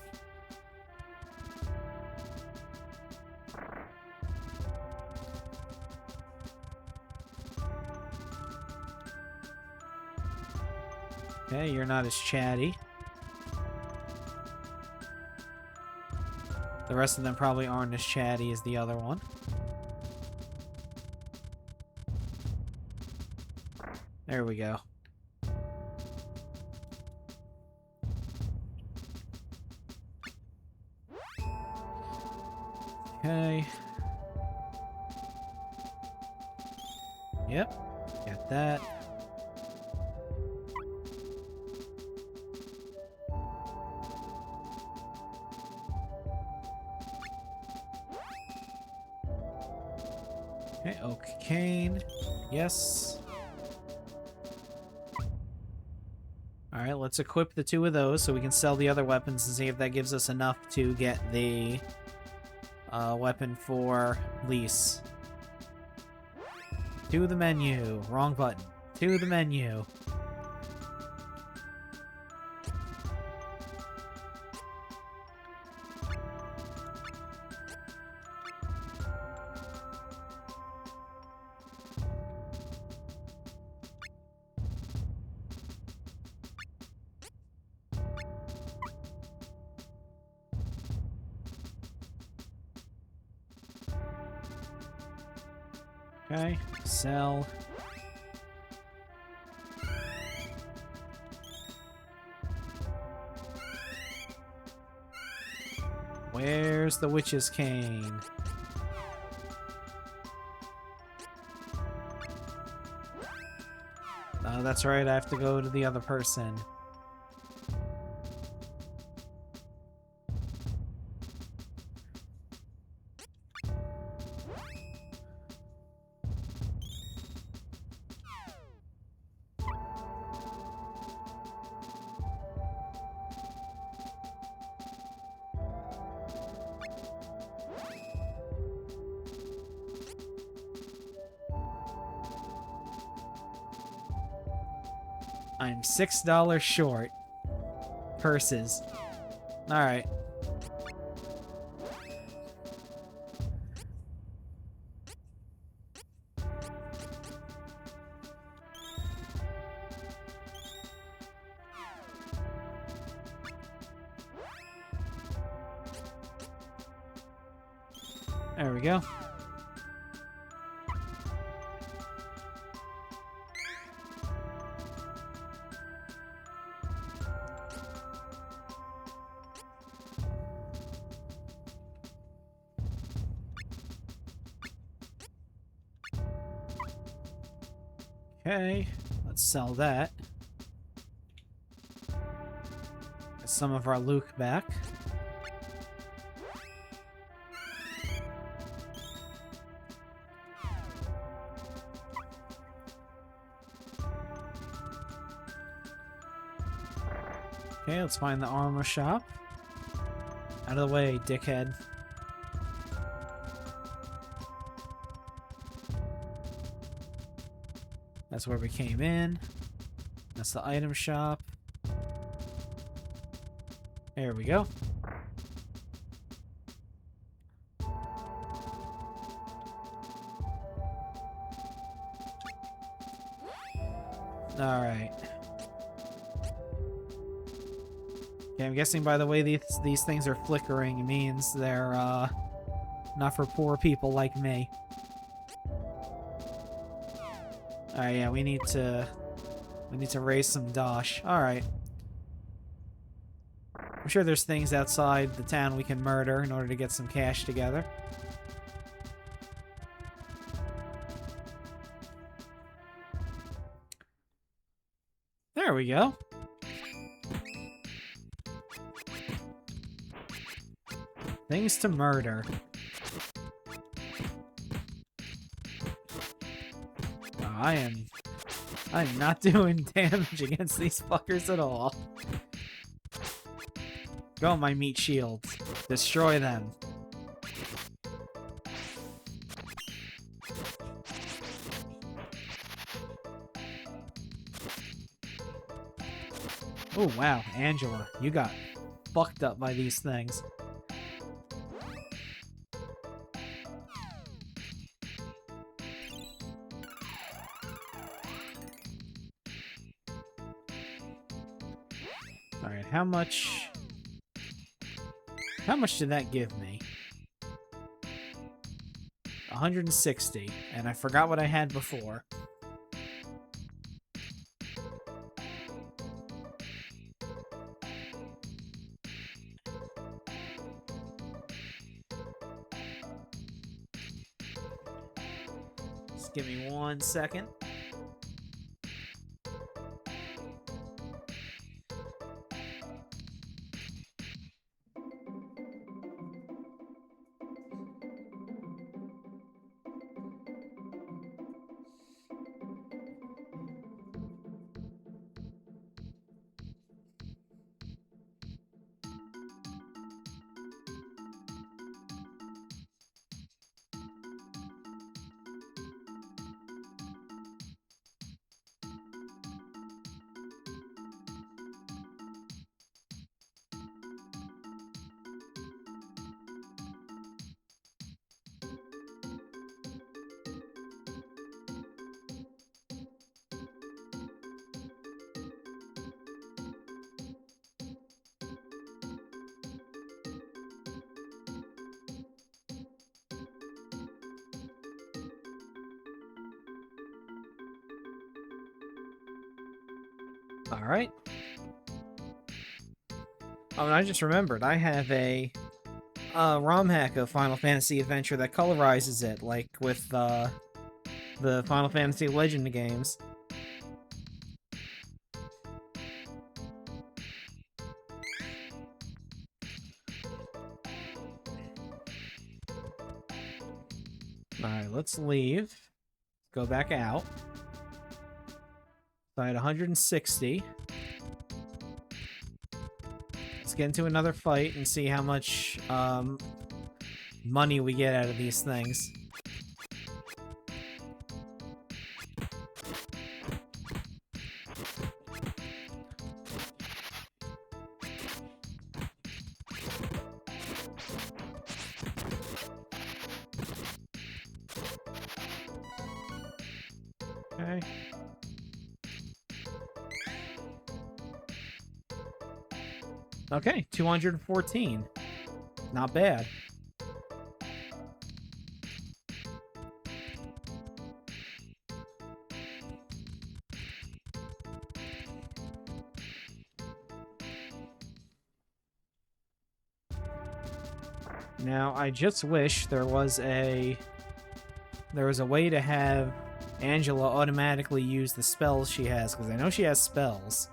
Okay, you're not as chatty. The rest of them probably aren't as chatty as the other one. There we go. Okay. Yep. Got that. Okay, oak cane. Yes. Alright, let's equip the 2 of those so we can sell the other weapons and see if that gives us enough to get the weapon for lease. To the menu. Wrong button. To the menu. Okay, sell. Where's the witch's cane? Oh, that's right, I have to go to the other person. I'm $6 short. Purses. Alright. There we go. Okay, let's sell that. Get some of our Luke back. Okay, let's find the armor shop. Out of the way, dickhead. That's where we came in. That's the item shop. There we go. Alright. Okay, I'm guessing by the way these things are flickering means they're not for poor people like me. Alright, yeah, we need to raise some dosh. Alright. I'm sure there's things outside the town we can murder in order to get some cash together. There we go. Things to murder. Oh, I am not doing damage against these fuckers at all. Go, my meat shields. Destroy them. Oh, wow. Angela, you got fucked up by these things. Alright, how much did that give me? 160, and I forgot what I had before. Just give me 1 second. Alright. Oh, and I just remembered, I have a ROM hack of Final Fantasy Adventure that colorizes it, like with the Final Fantasy Legend games. Alright, let's leave. Go back out. So I had 160. Let's get into another fight and see how much money we get out of these things. Okay. Okay, 214. Not bad. Now, I just wish there was a way to have Angela automatically use the spells she has, because I know she has spells.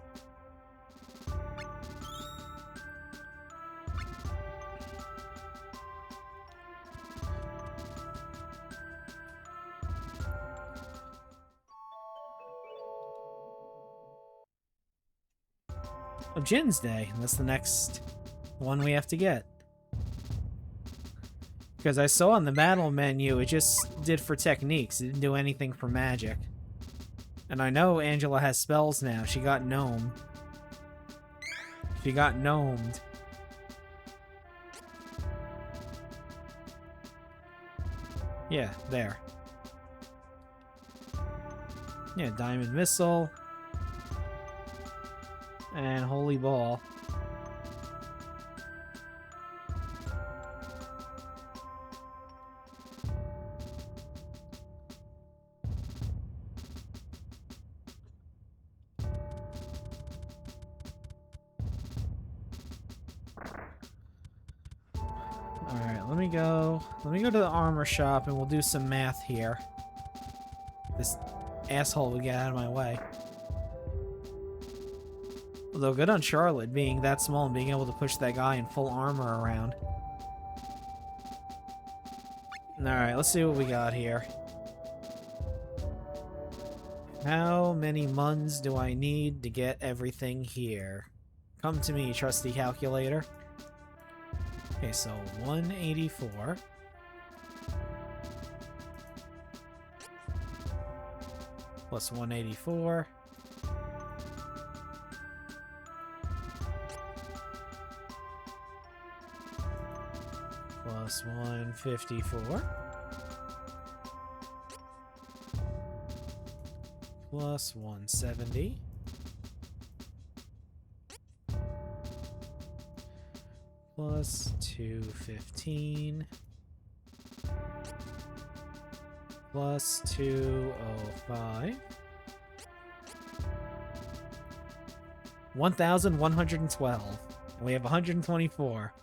of Jin's Day. And that's the next one we have to get. Because I saw on the battle menu, it just did for techniques. It didn't do anything for magic. And I know Angela has spells now. She got gnomed. She got gnomed. Yeah, there. Yeah, Diamond Missile. And Holy Ball. Alright, let me go to the armor shop and we'll do some math here. This asshole will get out of my way. Although good on Charlotte being that small and being able to push that guy in full armor around. Alright, let's see what we got here. How many muns do I need to get everything here? Come to me, trusty calculator. Okay, so 184. Plus 184. Plus 154. Plus 170. Plus 215. Plus 205. 1,112. And we have 124.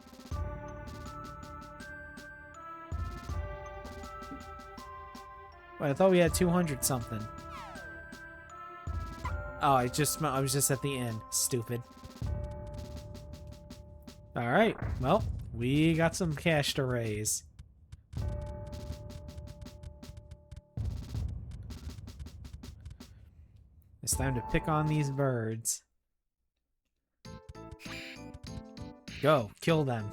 Wait, I thought we had 200 something. Oh, I was just at the end. Stupid. Alright, well, we got some cash to raise. It's time to pick on these birds. Go, kill them.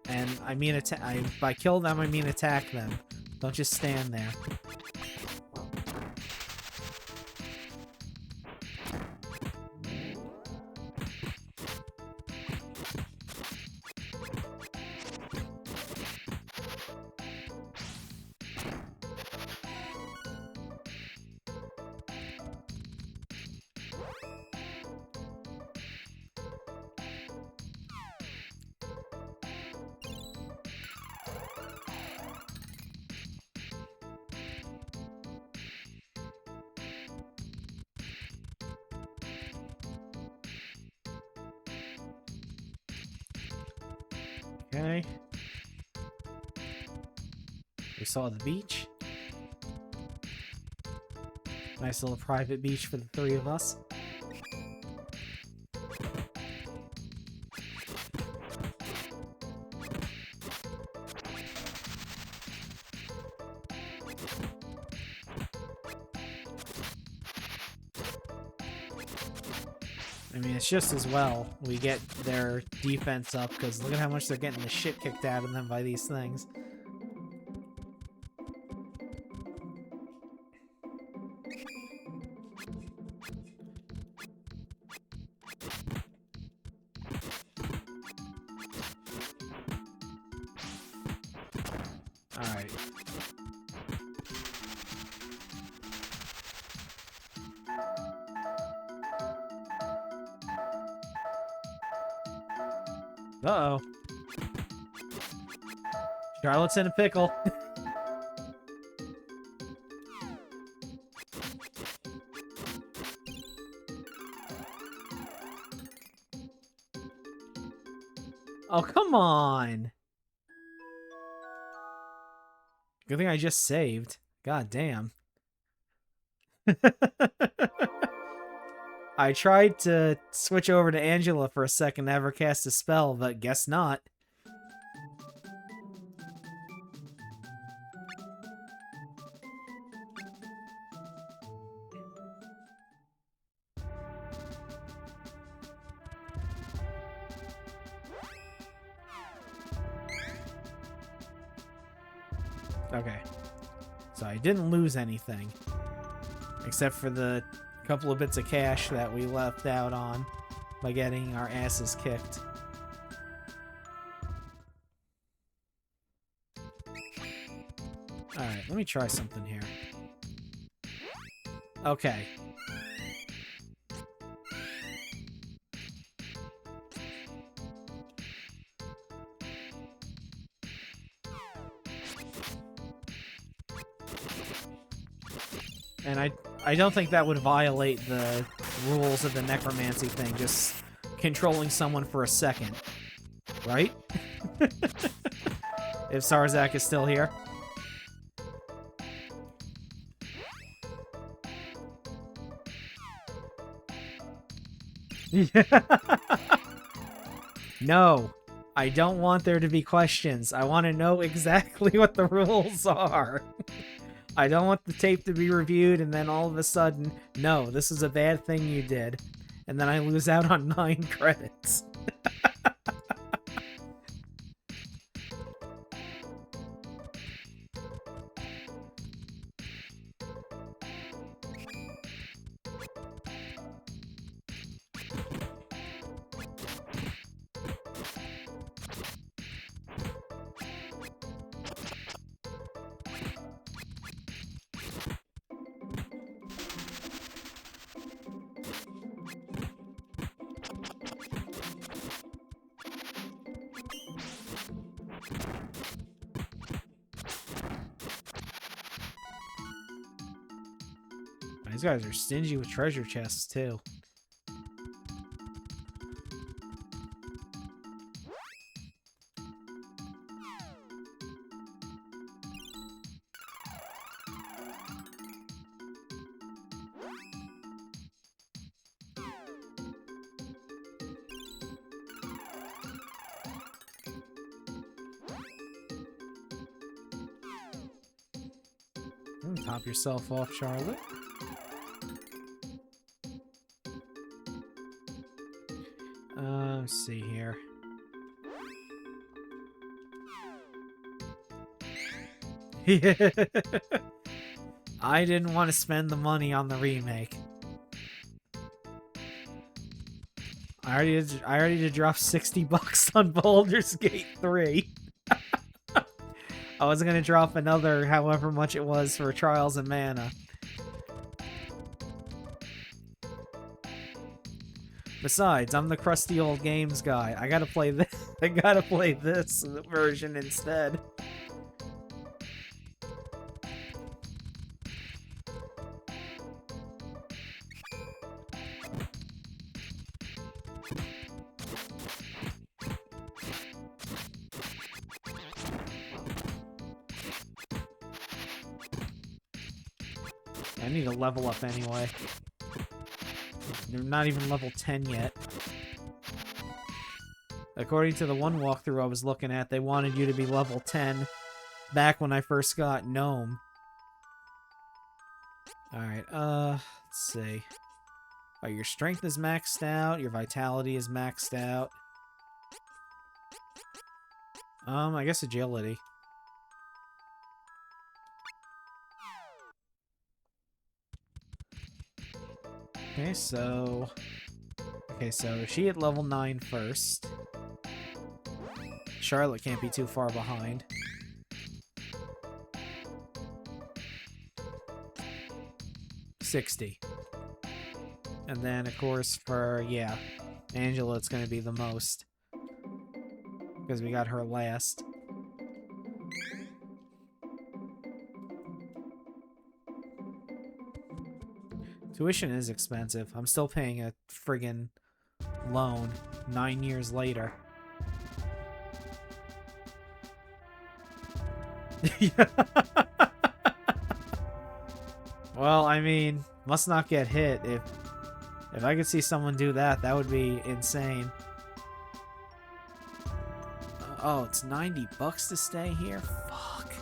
And I mean by kill them, I mean attack them. Don't just stand there. Okay. We saw the beach. Nice little private beach for the three of us. I mean, it's just as well we get their defense up, because look at how much they're getting the shit kicked out of them by these things. Alright. Uh-oh. Charlotte's in a pickle. Oh, come on. Good thing I just saved. God damn. I tried to switch over to Angela for a second to have her cast a spell, but guess not. Okay. So I didn't lose anything. Except for the couple of bits of cash that we left out on by getting our asses kicked. Alright, let me try something here. Okay. And I don't think that would violate the rules of the necromancy thing, just controlling someone for a second. Right? If Sarzak is still here. No, I don't want there to be questions. I want to know exactly what the rules are. I don't want the tape to be reviewed and then all of a sudden, no, this is a bad thing you did. And then I lose out on 9 credits. These guys are stingy with treasure chests, too. Top yourself off, Charlotte. Let's see here. I didn't want to spend the money on the remake. I already did drop $60 on Baldur's Gate 3. I was gonna drop another however much it was for Trials of Mana. Besides, I'm the crusty old games guy. I gotta play this. I gotta play this version instead. I need to level up anyway. They're not even level 10 yet. According to the one walkthrough I was looking at, they wanted you to be level 10 back when I first got Gnome. Alright, let's see. Oh, your strength is maxed out, your vitality is maxed out. I guess agility. Okay, so she at level 9 first. Charlotte can't be too far behind. $60. And then, of course, for, yeah, Angela, it's going to be the most. Because we got her last. Tuition is expensive. I'm still paying a friggin' loan 9 years later. Well, I mean, must not get hit. If I could see someone do that, that would be insane. Oh, it's $90 to stay here? Fuck.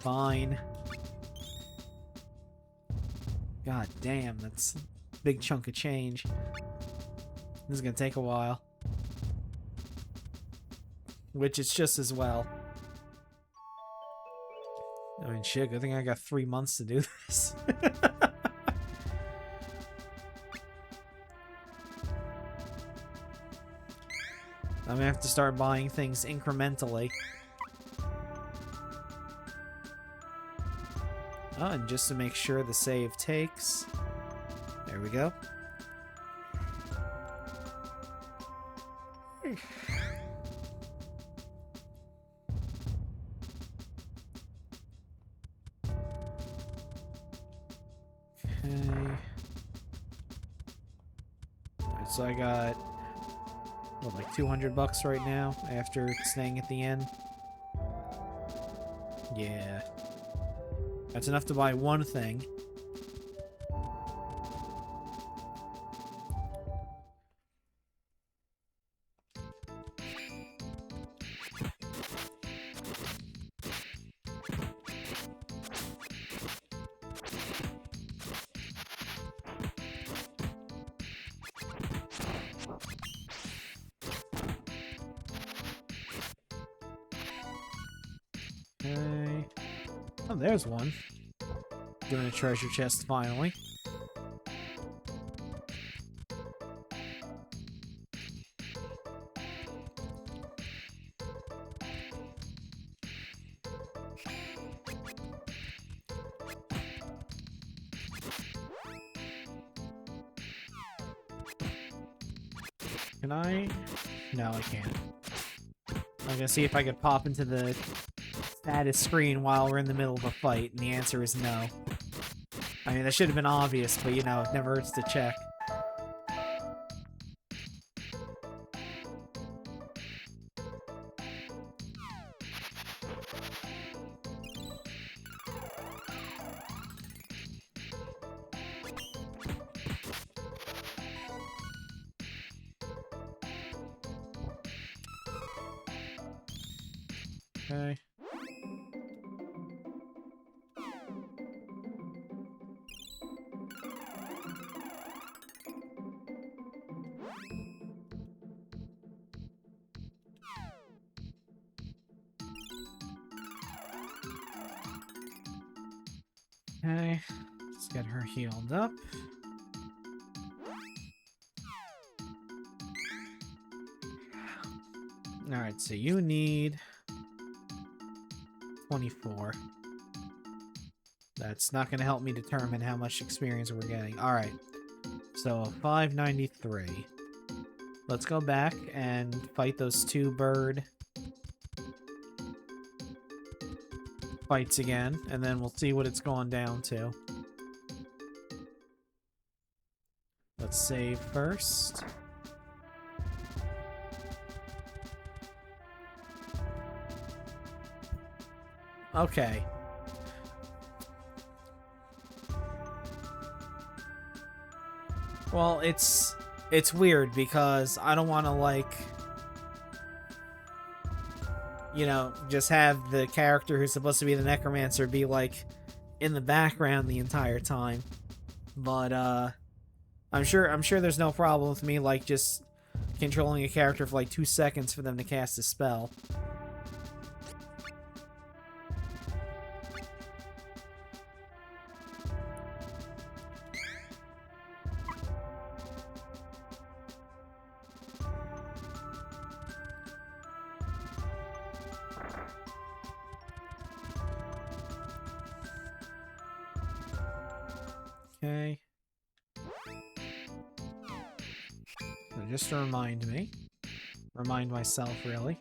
Fine. God damn, that's a big chunk of change. This is gonna take a while. Which is just as well. And shit, good thing I got 3 months to do this. I'm gonna have to start buying things incrementally. Oh, and just to make sure the save takes. There we go. Okay. Alright, so I got, what, like 200 bucks right now after staying at the inn? Yeah. That's enough to buy one thing. Okay. Oh, there's one. Doing a treasure chest finally. Can I? No, I can't. I'm gonna see if I could pop into the status screen while we're in the middle of a fight, and the answer is no. I mean, that should have been obvious, but you know, it never hurts to check. Okay. Okay. Let's get her healed up. Alright, so you need 24. That's not going to help me determine how much experience we're getting. Alright, so 593. Let's go back and fight those two bird fights again, and then we'll see what it's gone down to. Let's save first. Okay. Well, it's weird because I don't want to, like, you know, just have the character who's supposed to be the necromancer be, like, in the background the entire time. But I'm sure there's no problem with me, like, just controlling a character for like 2 seconds for them to cast a spell. Okay. So just to remind myself, really.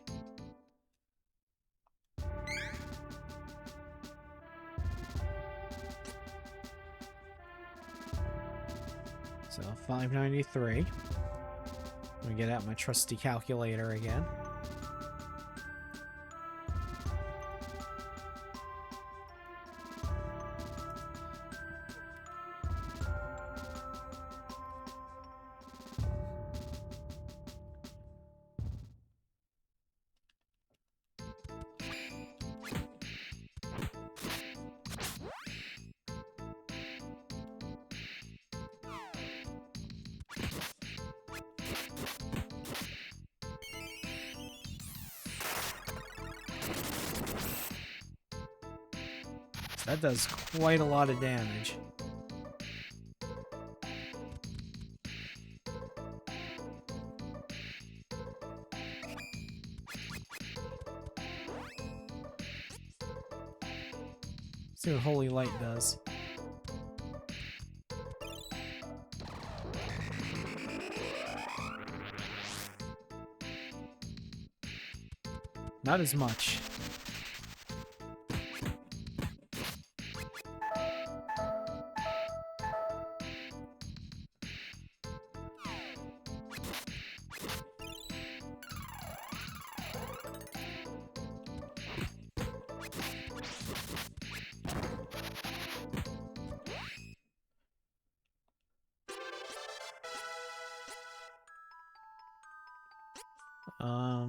So 593. Let me get out my trusty calculator again. That does quite a lot of damage. Let's see what Holy Light does. Not as much.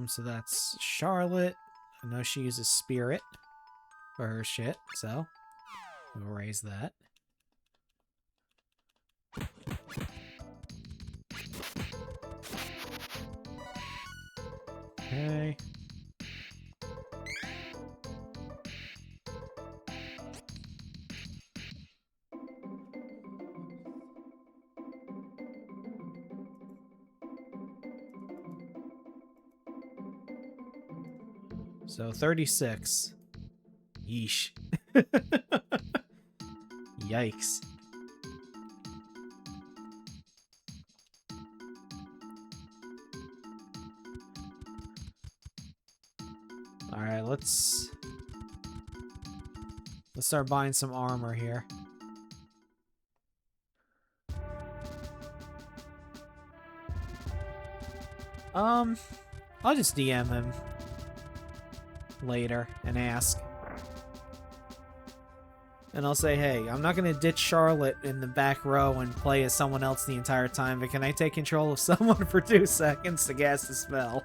So that's Charlotte. I know she uses Spirit for her shit, so we'll raise that. Okay. So 36. Yeesh. Yikes. Alright, let's start buying some armor here. I'll just DM him later and ask. And I'll say, hey, I'm not going to ditch Charlotte in the back row and play as someone else the entire time, but can I take control of someone for 2 seconds to cast the spell?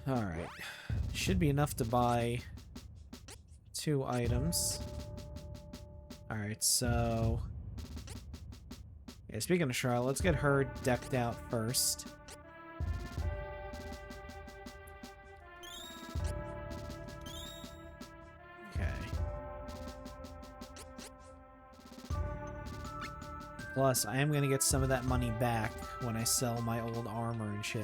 Alright. Should be enough to buy 2 items. Alright, so... yeah, speaking of Charlotte, let's get her decked out first. Plus, I am going to get some of that money back when I sell my old armor and shit.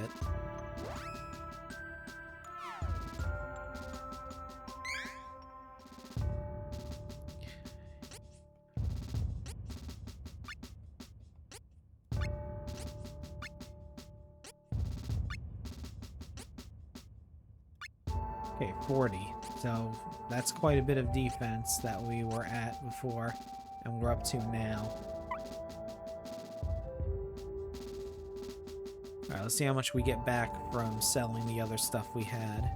Okay, 40. So, that's quite a bit of defense that we were at before, and we're up to now. Alright, let's see how much we get back from selling the other stuff we had.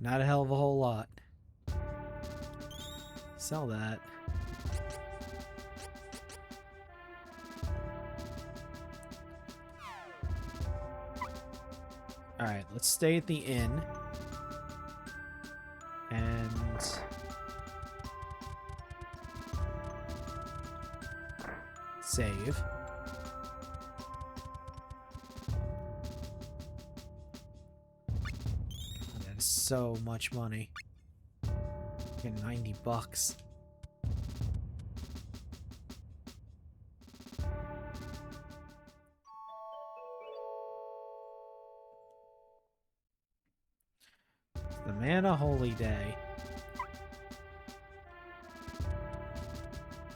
Not a hell of a whole lot. Sell that. Alright, let's stay at the inn. And... save. That is so much money. Getting $90. The Mana Holy Day.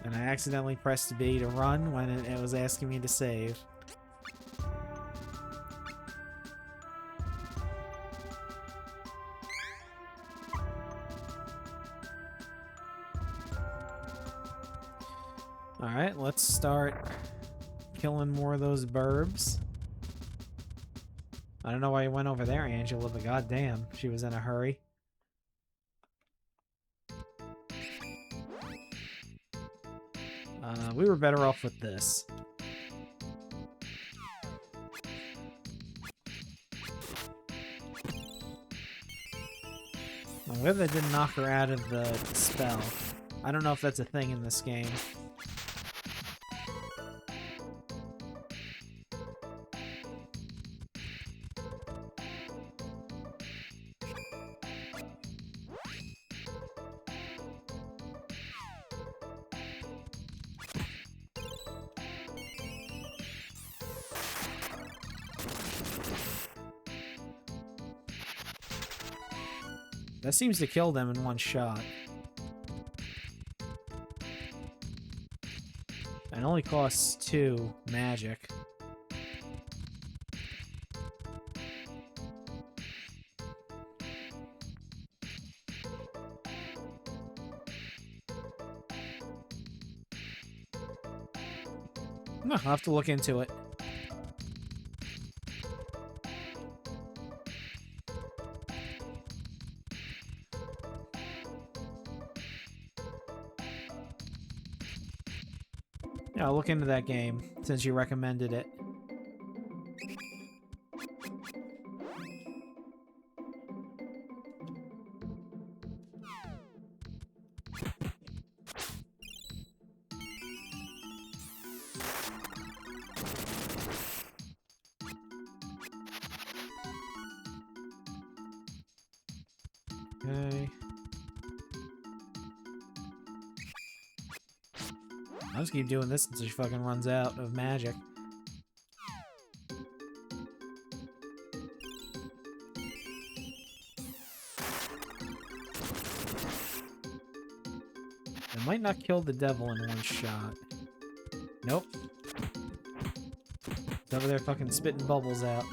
And I accidentally pressed B to run when it was asking me to save. Alright, let's start killing more of those burbs. I don't know why you went over there, Angela, but goddamn, she was in a hurry. We were better off with this. I'm glad that didn't knock her out of the spell. I don't know if that's a thing in this game. That seems to kill them in one shot. It only costs 2 magic. I'll have to look into it. Yeah, I'll look into that game, since you recommended it. Okay. I'll just keep doing this until she fucking runs out of magic. It might not kill the devil in one shot. Nope. It's over there fucking spitting bubbles out.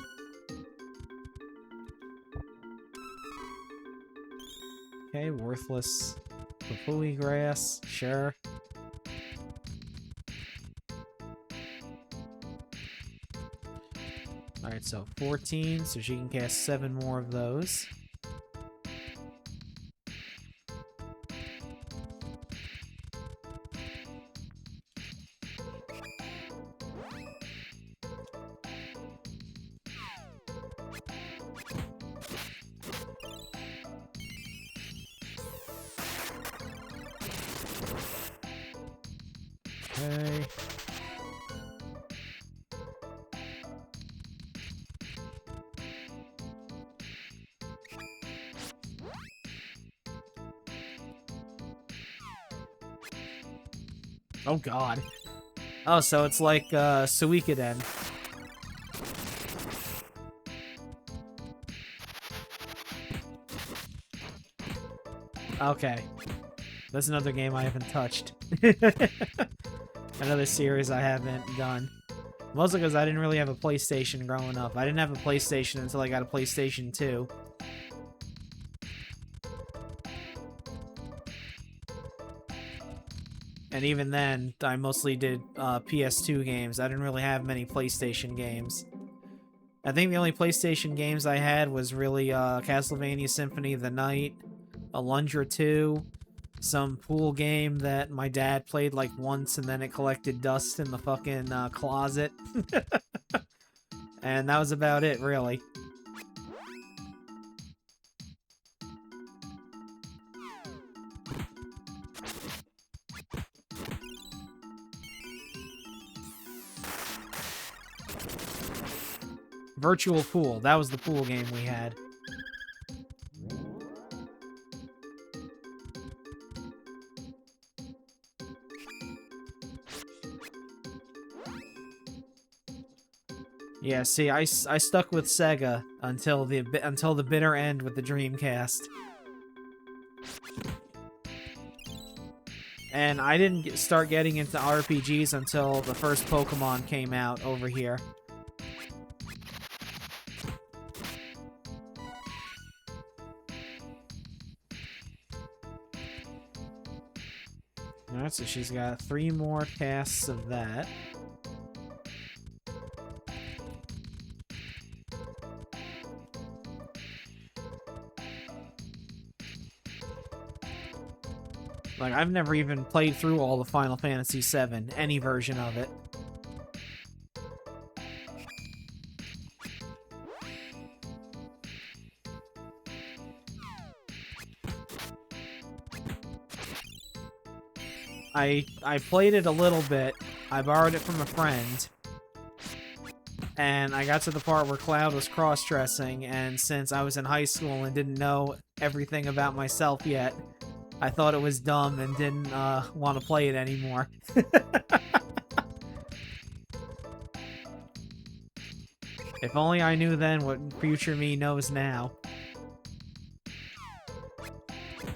Okay, worthless papooey grass. Sure. Alright, so 14, so she can cast 7 more of those. Okay. Oh god. Oh, so it's like Suikoden. Okay. That's another game I haven't touched. Another series I haven't done. Mostly because I didn't really have a PlayStation growing up. I didn't have a PlayStation until I got a PlayStation 2. And even then, I mostly did PS2 games. I didn't really have many PlayStation games. I think the only PlayStation games I had was really Castlevania Symphony of the Night, Alundra 2, some pool game that my dad played like once and then it collected dust in the fucking closet. And that was about it, really. Virtual Pool. That was the pool game we had. Yeah, see, I stuck with Sega until the bitter end with the Dreamcast. And I didn't start getting into RPGs until the first Pokemon came out over here. Alright, so she's got 3 more casts of that. Like, I've never even played through all the Final Fantasy VII, any version of it. I played it a little bit. I borrowed it from a friend. And I got to the part where Cloud was cross-dressing, and since I was in high school and didn't know everything about myself yet, I thought it was dumb and didn't want to play it anymore. If only I knew then what future me knows now.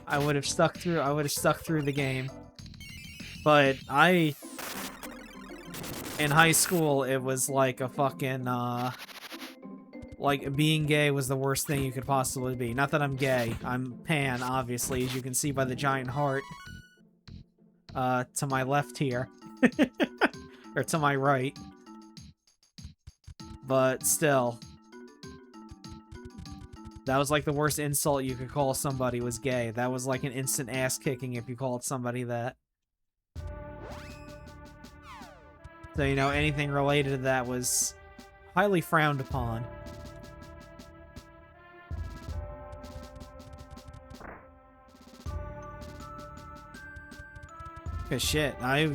I would have stuck through the game. But in high school, it was like a fucking, like, being gay was the worst thing you could possibly be. Not that I'm gay. I'm pan, obviously, as you can see by the giant heart. To my left here. Or to my right. But still. That was like the worst insult you could call somebody was gay. That was like an instant ass-kicking if you called somebody that. So, you know, anything related to that was highly frowned upon. Cause shit, I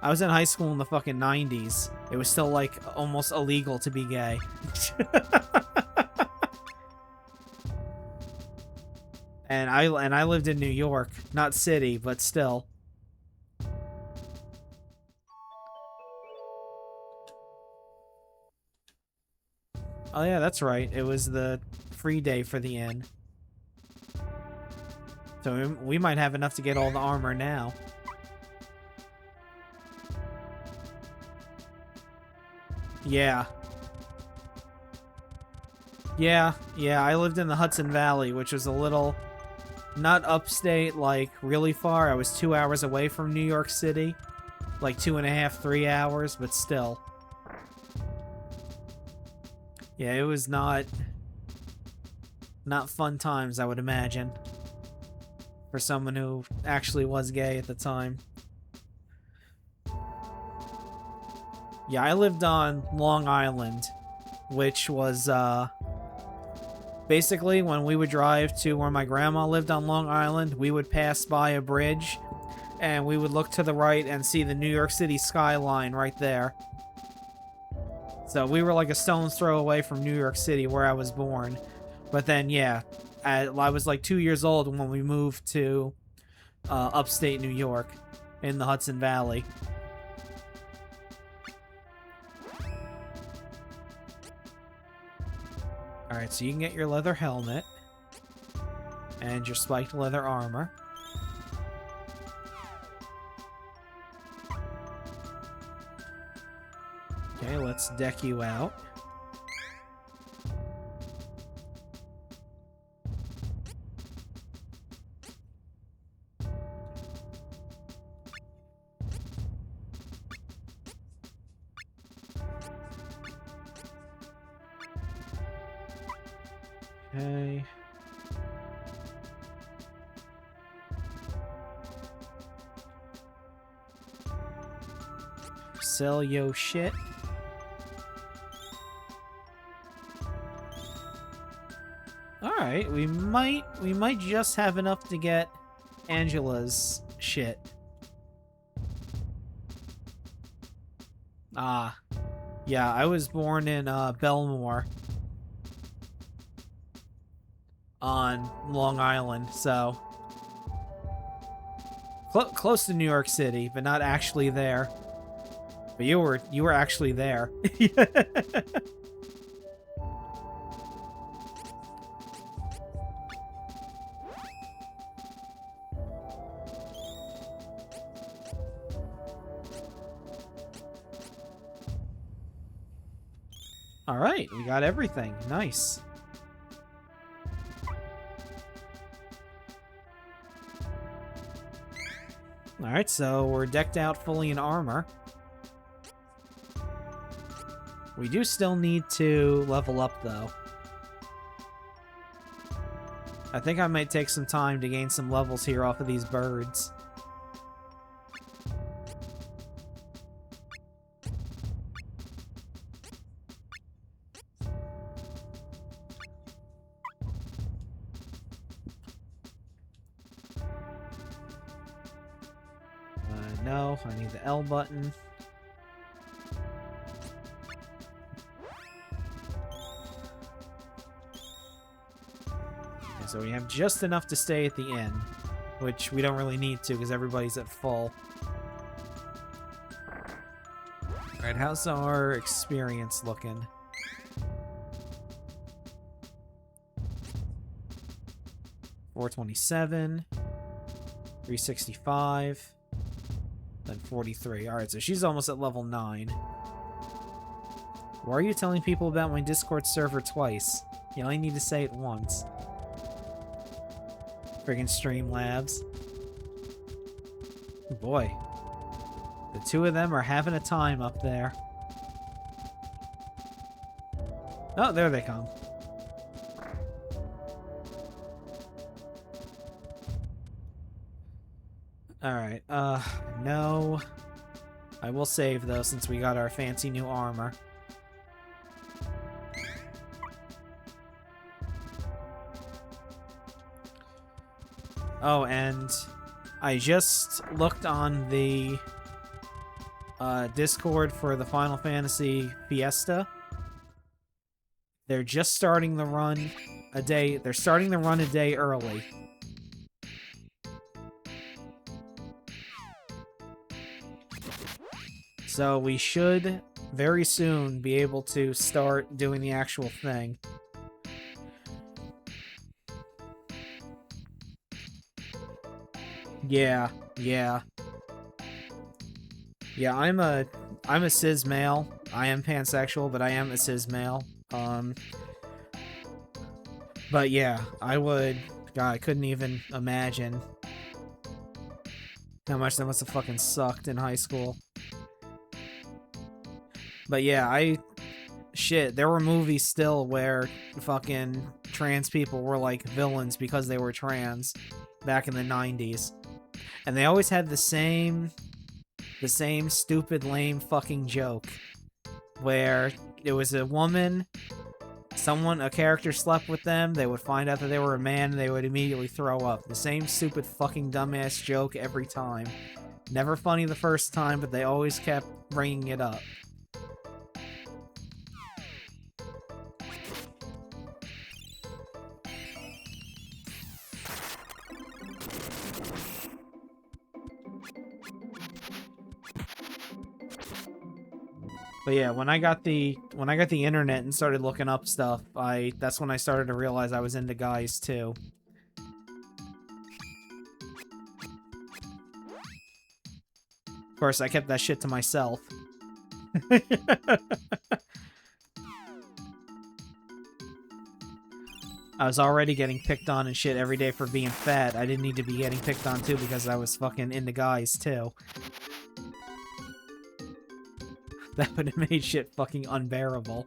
was in high school in the fucking 90s. It was still, like, almost illegal to be gay. And I lived in New York. Not city, but still. Oh yeah, that's right. It was the free day for the inn. So we might have enough to get all the armor now. Yeah. Yeah, I lived in the Hudson Valley, which was a little... Not upstate, like, really far. I was 2 hours away from New York City. Like 2.5, 3 hours, but still. Yeah, it was not fun times, I would imagine. For someone who actually was gay at the time. Yeah, I lived on Long Island, which was, basically, when we would drive to where my grandma lived on Long Island, we would pass by a bridge, and we would look to the right and see the New York City skyline right there. So we were like a stone's throw away from New York City, where I was born. But then, yeah, I was like 2 years old when we moved to upstate New York in the Hudson Valley. Alright, so you can get your leather helmet and your spiked leather armor. Okay, let's deck you out. Okay. Sell yo shit. Alright, we might just have enough to get Angela's shit. Ah. Yeah, I was born in Belmore. On Long Island, so... Close to New York City, but not actually there. But you were actually there. Alright, we got everything. Nice. Alright, so we're decked out fully in armor. We do still need to level up, though. I think I might take some time to gain some levels here off of these birds. no. I need the L button. Okay, so we have just enough to stay at the inn, which we don't really need to because everybody's at full. Alright, how's our experience looking? $427, 365, then 43. Alright, so she's almost at level 9. Why are you telling people about my Discord server twice? You only need to say it once. Friggin' Streamlabs. Boy. The two of them are having a time up there. Oh, there they come. Alright, no. I will save, though, since we got our fancy new armor. Oh, and I just looked on the Discord for the Final Fantasy Fiesta. They're just starting the run a day. They're starting the run a day early. So we should very soon be able to start doing the actual thing. Yeah. Yeah, I'm a cis male. I am pansexual, but I am a cis male. But yeah, I would... God, I couldn't even imagine how much that must have fucking sucked in high school. But yeah, shit, there were movies still where fucking trans people were like villains because they were trans back in the 90s. And they always had the same stupid, lame fucking joke where it was a woman, a character slept with them, they would find out that they were a man, and they would immediately throw up. The same stupid fucking dumbass joke every time. Never funny the first time, but they always kept bringing it up. But yeah, when I got the internet and started looking up stuff, that's when I started to realize I was into guys too. Of course, I kept that shit to myself. I was already getting picked on and shit every day for being fat. I didn't need to be getting picked on too because I was fucking into guys too. That would have made shit fucking unbearable.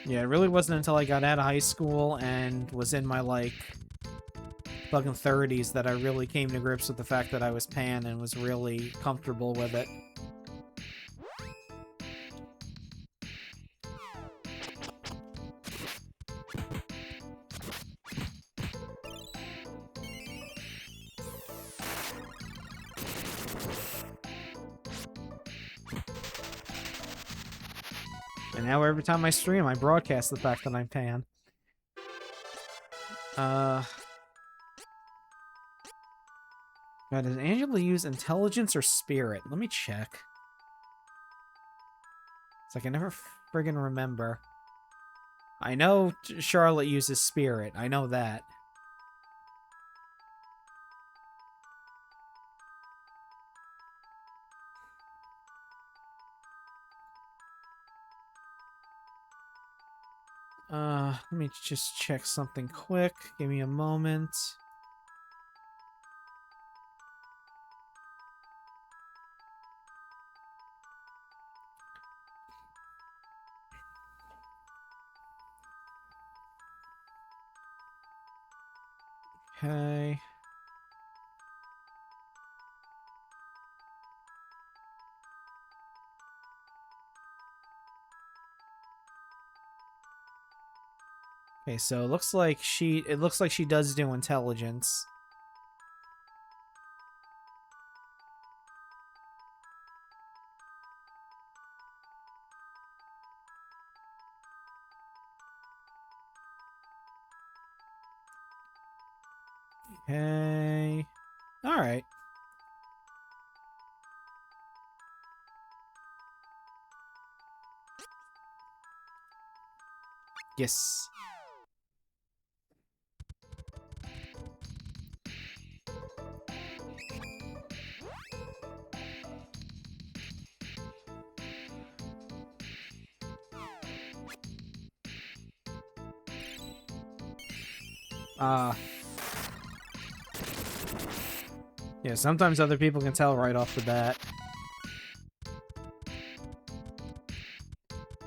Yeah, it really wasn't until I got out of high school and was in my, like, fucking 30s that I really came to grips with the fact that I was pan and was really comfortable with it. And now every time I stream, I broadcast the fact that I'm pan. Now, does Angela use intelligence or spirit? Let me check. It's like I never friggin' remember. I know Charlotte uses spirit. I know that. Let me just check something quick. Give me a moment. Okay. Okay, so it looks like she does do intelligence. Okay. All right. Yes. Yeah, sometimes other people can tell right off the bat.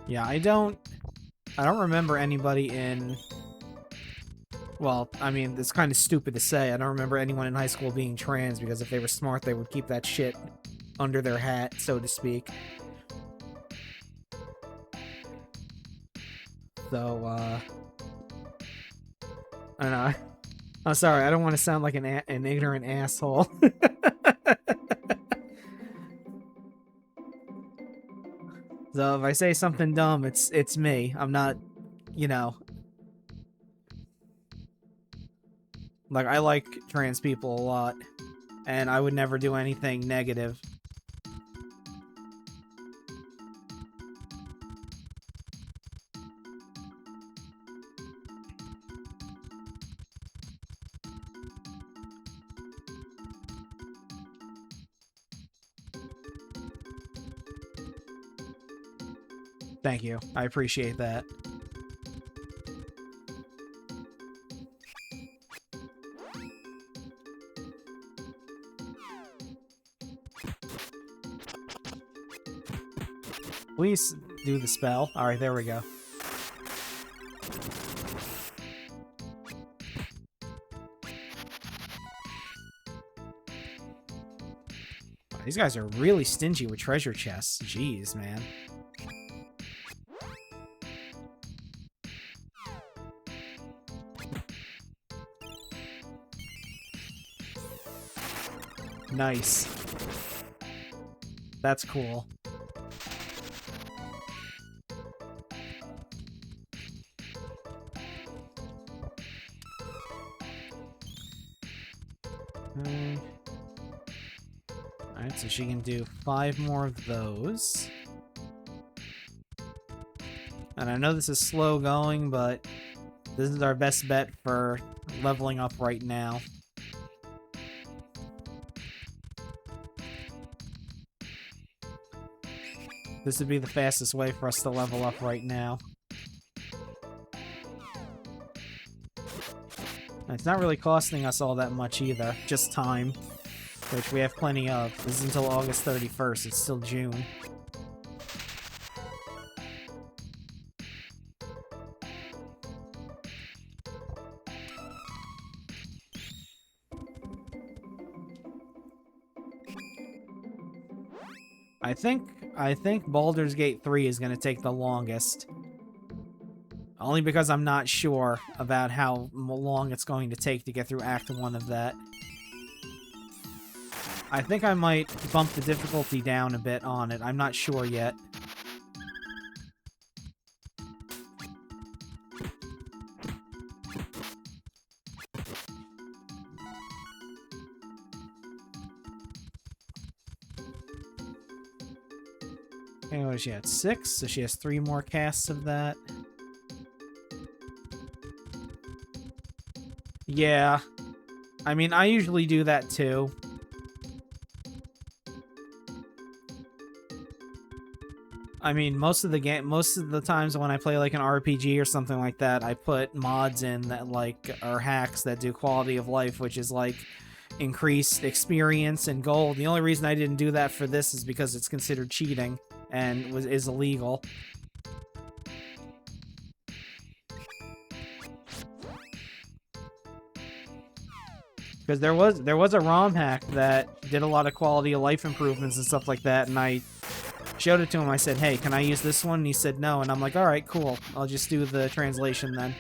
Yeah, I don't remember anybody in... Well, I mean, it's kind of stupid to say. I don't remember anyone in high school being trans, because if they were smart, they would keep that shit under their hat, so to speak. So, I don't know. I'm sorry, I don't want to sound like an ignorant asshole. So if I say something dumb, it's me. I'm not, you know... Like, I like trans people a lot, and I would never do anything negative. Thank you. I appreciate that. Please do the spell. Alright, there we go. Wow, these guys are really stingy with treasure chests. Jeez, man. Nice. That's cool. Alright, so she can do 5 more of those. And I know this is slow going, but this is our best bet for leveling up right now. This would be the fastest way for us to level up right now. And it's not really costing us all that much either, just time, which we have plenty of. This is until August 31st, it's still June. I think Baldur's Gate 3 is going to take the longest. Only because I'm not sure about how long it's going to take to get through Act 1 of that. I think I might bump the difficulty down a bit on it. I'm not sure yet. Okay, what is she at? 6? So she has 3 more casts of that. Yeah. I mean, I usually do that too. I mean, most of the times when I play like an RPG or something like that, I put mods in that like are hacks that do quality of life, which is like increased experience and gold. The only reason I didn't do that for this is because it's considered cheating and is illegal. Because there was a ROM hack that did a lot of quality of life improvements and stuff like that, and I showed it to him. I said, hey, can I use this one? And he said no, and I'm like, alright, cool. I'll just do the translation then.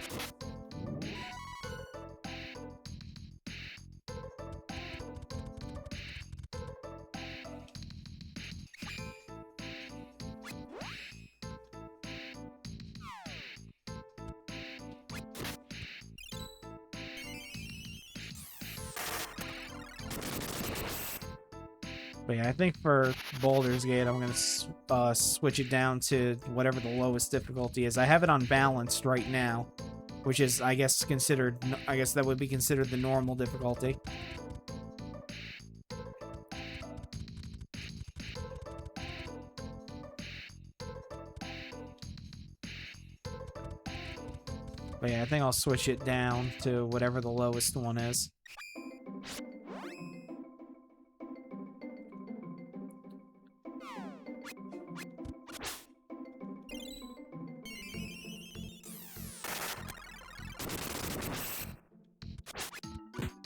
But yeah, I think for Baldur's Gate, I'm gonna switch it down to whatever the lowest difficulty is. I have it on balanced right now, which is, I guess, considered. I guess that would be considered the normal difficulty. But yeah, I think I'll switch it down to whatever the lowest one is.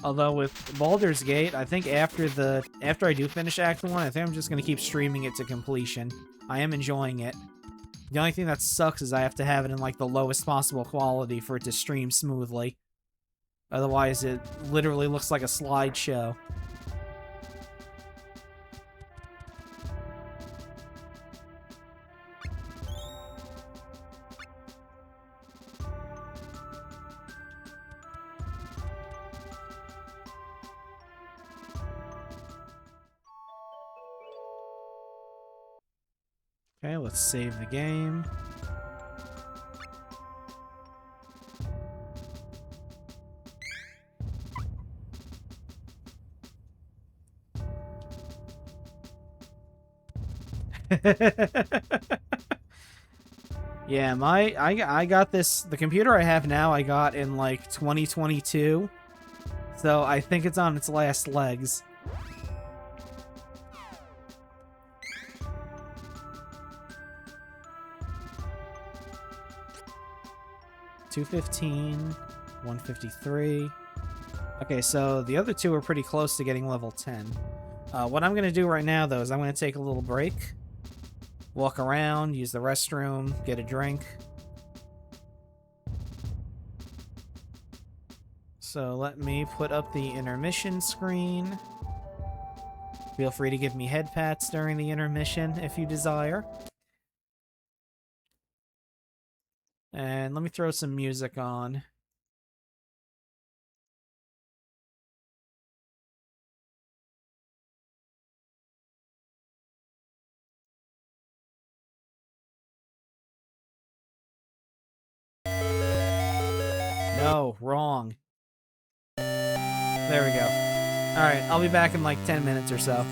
Although with Baldur's Gate, I think after I do finish Act 1, I think I'm just gonna keep streaming it to completion. I am enjoying it. The only thing that sucks is I have to have it in like the lowest possible quality for it to stream smoothly. Otherwise, it literally looks like a slideshow. Okay, let's save the game. Yeah, I got this, the computer I have now I got in like 2022. So I think it's on its last legs. $215, $153. Okay, so the other two are pretty close to getting level 10. What I'm going to do right now, though, is I'm going to take a little break. Walk around, use the restroom, get a drink. So let me put up the intermission screen. Feel free to give me head pats during the intermission if you desire. And let me throw some music on. No, wrong. There we go. Alright, I'll be back in like 10 minutes or so.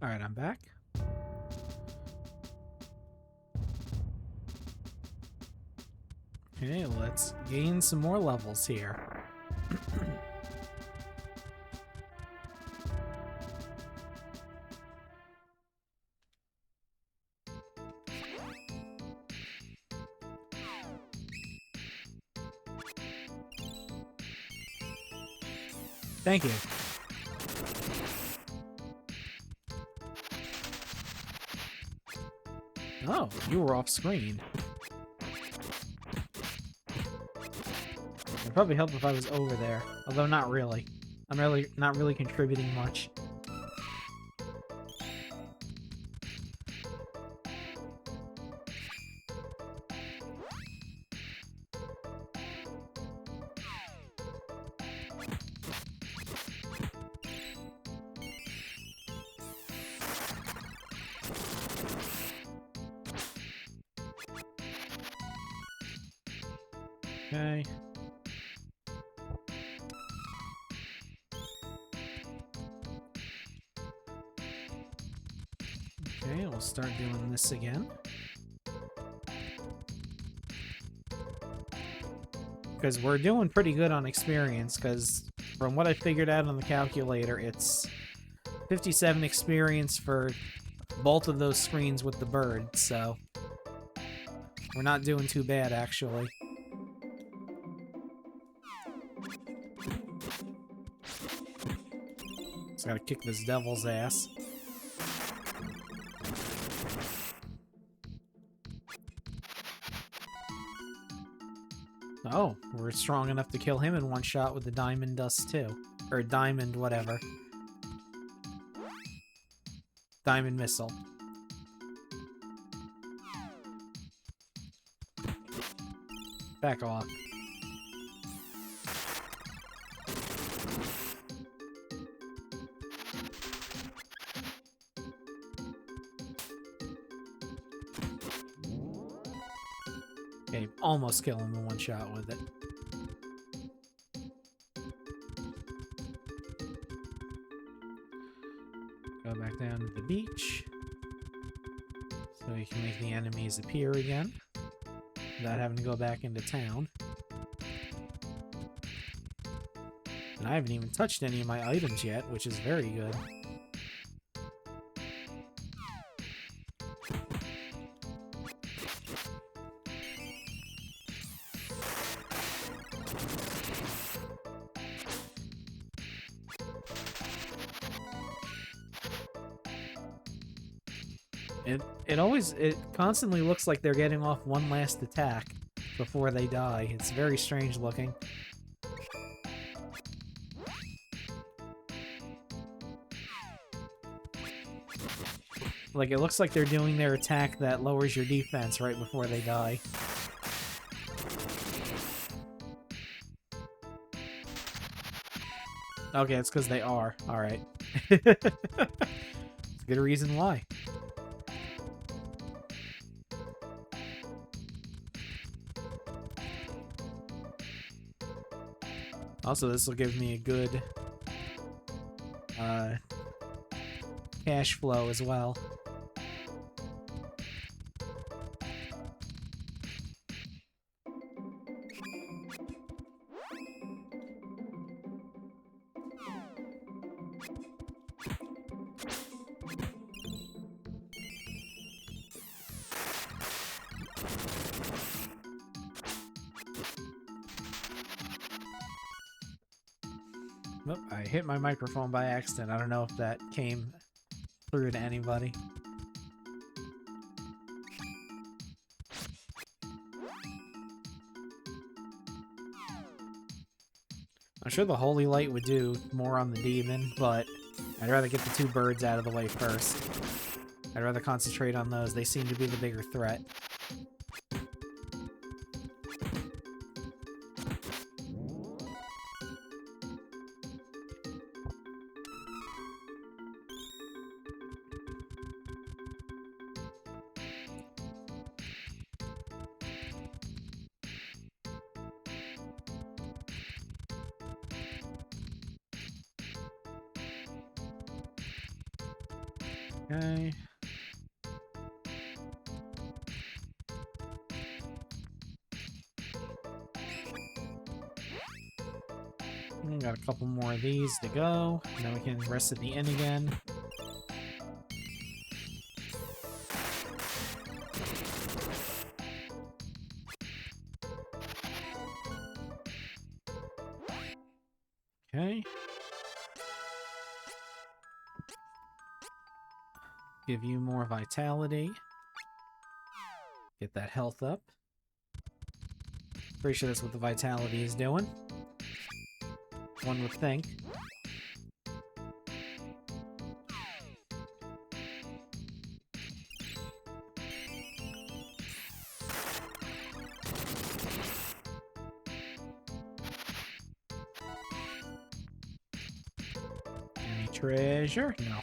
Alright, I'm back. Okay, let's gain some more levels here. Thank you. Oh, you were off screen. It'd probably help if I was over there, although not really. I'm really not really contributing much. Okay. Okay, we'll start doing this again. Because we're doing pretty good on experience, because from what I figured out on the calculator, it's 57 experience for both of those screens with the bird, so we're not doing too bad, actually. Just gotta kick this devil's ass. Oh, we're strong enough to kill him in one shot with the diamond dust, too. Or diamond whatever. Diamond missile. Back off. Okay, almost kill him in one shot with it. Go back down to the beach. So you can make the enemies appear again. Without having to go back into town. And I haven't even touched any of my items yet, which is very good. It constantly looks like they're getting off one last attack before they die. It's very strange looking. Like, it looks like they're doing their attack that lowers your defense right before they die. Okay, it's because they are. Alright. It's a good reason why. Also, this will give me a good cash flow as well. Oop, I hit my microphone by accident. I don't know if that came through to anybody. I'm sure the Holy Light would do more on the demon, but I'd rather get the two birds out of the way first. I'd rather concentrate on those. They seem to be the bigger threat. Okay. Got a couple more of these to go. And then we can rest at the inn again. Okay. Give you more vitality. Get that health up. Pretty sure that's what the vitality is doing. One would think. Any treasure? No.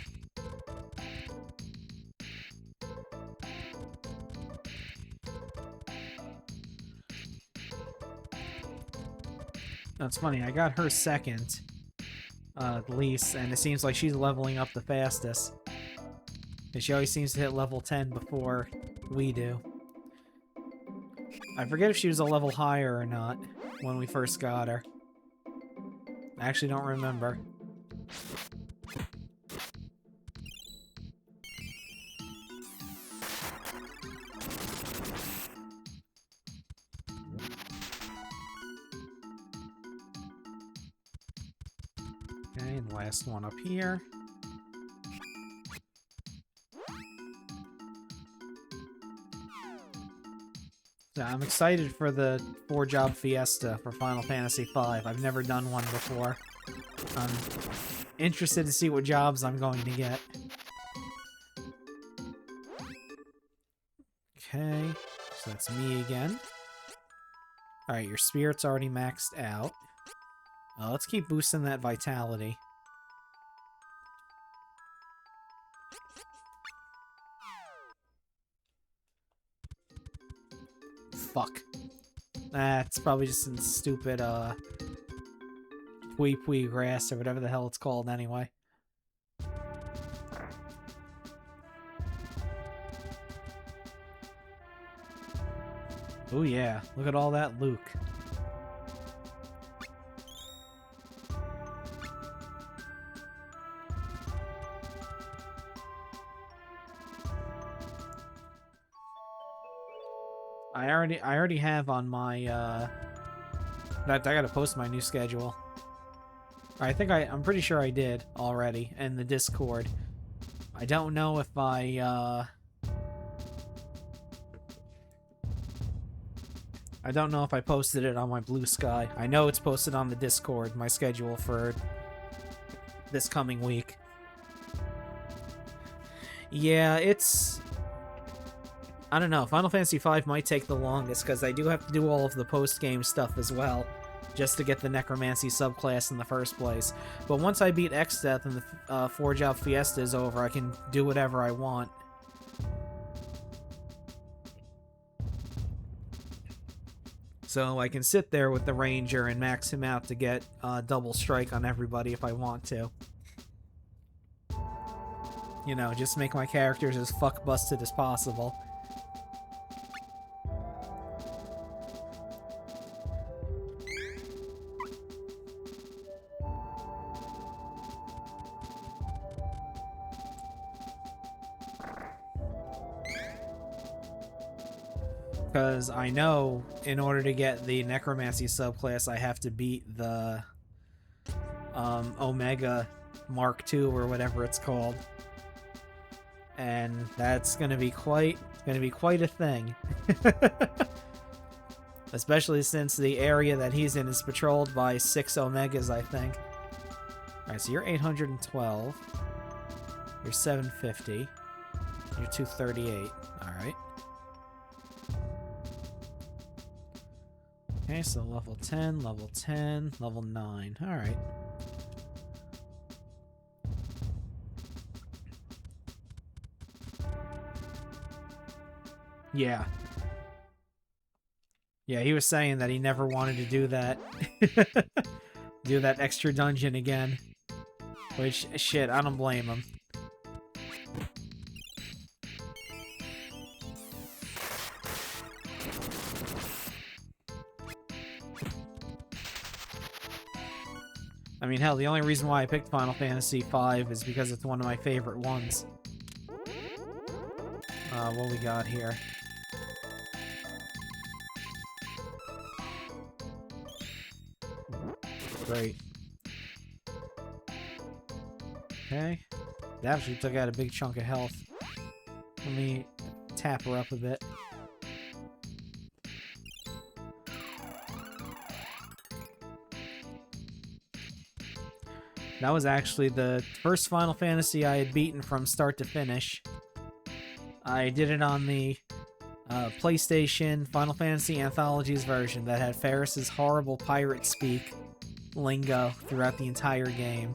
That's funny, I got her second, at least, and it seems like she's leveling up the fastest. And she always seems to hit level 10 before we do. I forget if she was a level higher or not when we first got her. I actually don't remember. Okay, and last one up here. So I'm excited for the 4-job fiesta for Final Fantasy V. I've never done one before. I'm interested to see what jobs I'm going to get. Okay, so that's me again. Alright, your spirit's already maxed out. Let's keep boosting that vitality. Fuck. That's probably just some stupid, Pui grass or whatever the hell it's called anyway. Oh yeah, look at all that Luke. I already have on my, I gotta post my new schedule. I'm pretty sure I did already in the Discord. I don't know if I don't know if I posted it on my Blue Sky. I know it's posted on the Discord, my schedule for this coming week. Yeah, it's... I don't know, Final Fantasy V might take the longest, because I do have to do all of the post-game stuff as well, just to get the Necromancy subclass in the first place. But once I beat X-Death and the 4-job fiesta is over, I can do whatever I want. So I can sit there with the Ranger and max him out to get double strike on everybody if I want to. You know, just make my characters as fuck-busted as possible. Because I know in order to get the Necromancy subclass, I have to beat the Omega Mark II or whatever it's called, and that's gonna be quite a thing. Especially since the area that he's in is patrolled by 6 Omegas, I think. All right, so you're 812. You're 750. You're 238. All right. Okay, so level 10, level 9. Alright. Yeah. Yeah, he was saying that he never wanted to do that. Do that extra dungeon again. Which, shit, I don't blame him. I mean, hell, the only reason why I picked Final Fantasy V is because it's one of my favorite ones. What we got here? Great. Okay. It actually took out a big chunk of health. Let me tap her up a bit. That was actually the first Final Fantasy I had beaten from start to finish. I did it on the PlayStation Final Fantasy Anthologies version that had Ferris's horrible pirate speak lingo throughout the entire game.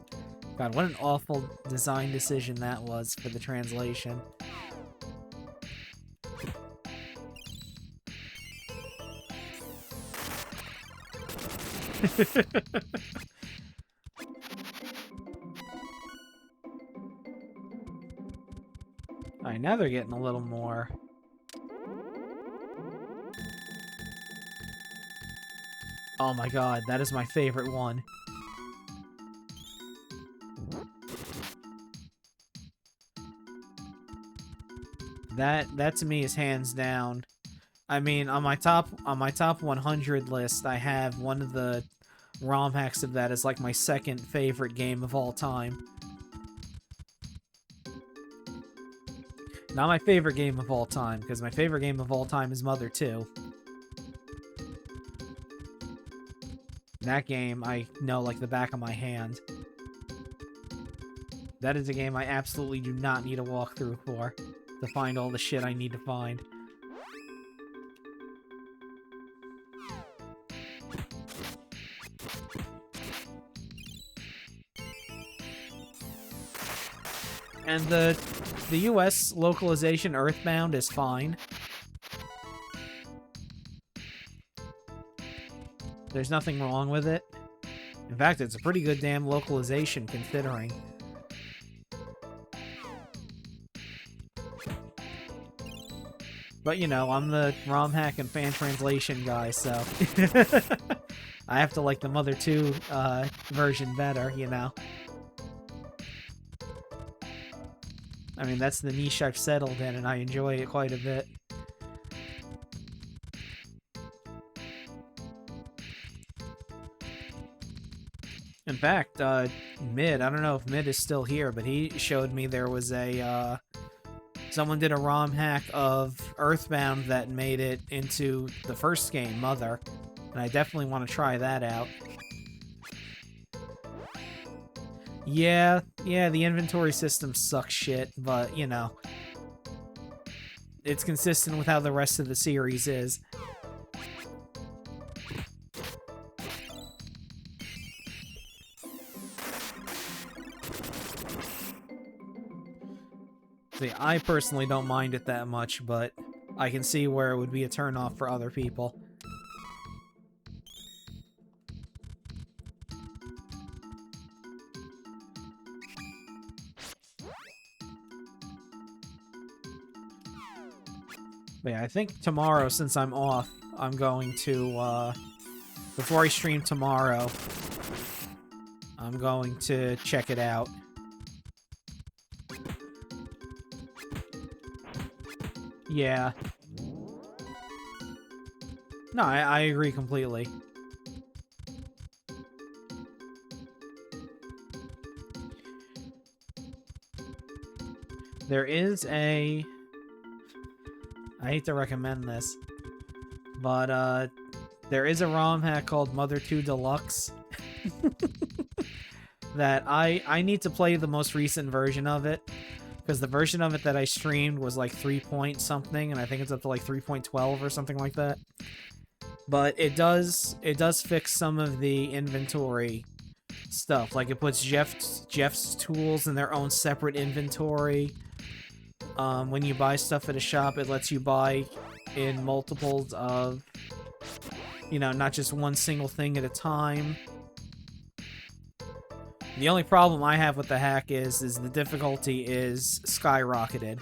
God, what an awful design decision that was for the translation. Alright, now they're getting a little more. Oh my god, that is my favorite one. That to me is hands down. I mean, on my top 100 list, I have one of the ROM hacks of that as like my second favorite game of all time. Not my favorite game of all time, because my favorite game of all time is Mother 2. That game I know like the back of my hand. That is a game I absolutely do not need a walkthrough for to find all the shit I need to find. And the US localization Earthbound is fine. There's nothing wrong with it. In fact, it's a pretty good damn localization considering. But, you know, I'm the ROM hack and fan translation guy, so... I have to like the Mother 2 version better, you know? I mean, that's the niche I've settled in, and I enjoy it quite a bit. In fact, Mid, I don't know if Mid is still here, but he showed me there was a, someone did a ROM hack of Earthbound that made it into the first game, Mother, and I definitely want to try that out. Yeah, the inventory system sucks shit, but, you know, it's consistent with how the rest of the series is. See, I personally don't mind it that much, but I can see where it would be a turnoff for other people. But yeah, I think tomorrow, since I'm off, I'm going to, before I stream tomorrow, I'm going to check it out. Yeah. No, I agree completely. There is a... I hate to recommend this, but there is a ROM hack called Mother 2 Deluxe that I need to play the most recent version of it, because the version of it that I streamed was like 3 point something, and I think it's up to like 3.12 or something like that. But it does fix some of the inventory stuff, like it puts Jeff's tools in their own separate inventory. When you buy stuff at a shop, it lets you buy in multiples of, you know, not just one single thing at a time. The only problem I have with the hack is the difficulty is skyrocketed.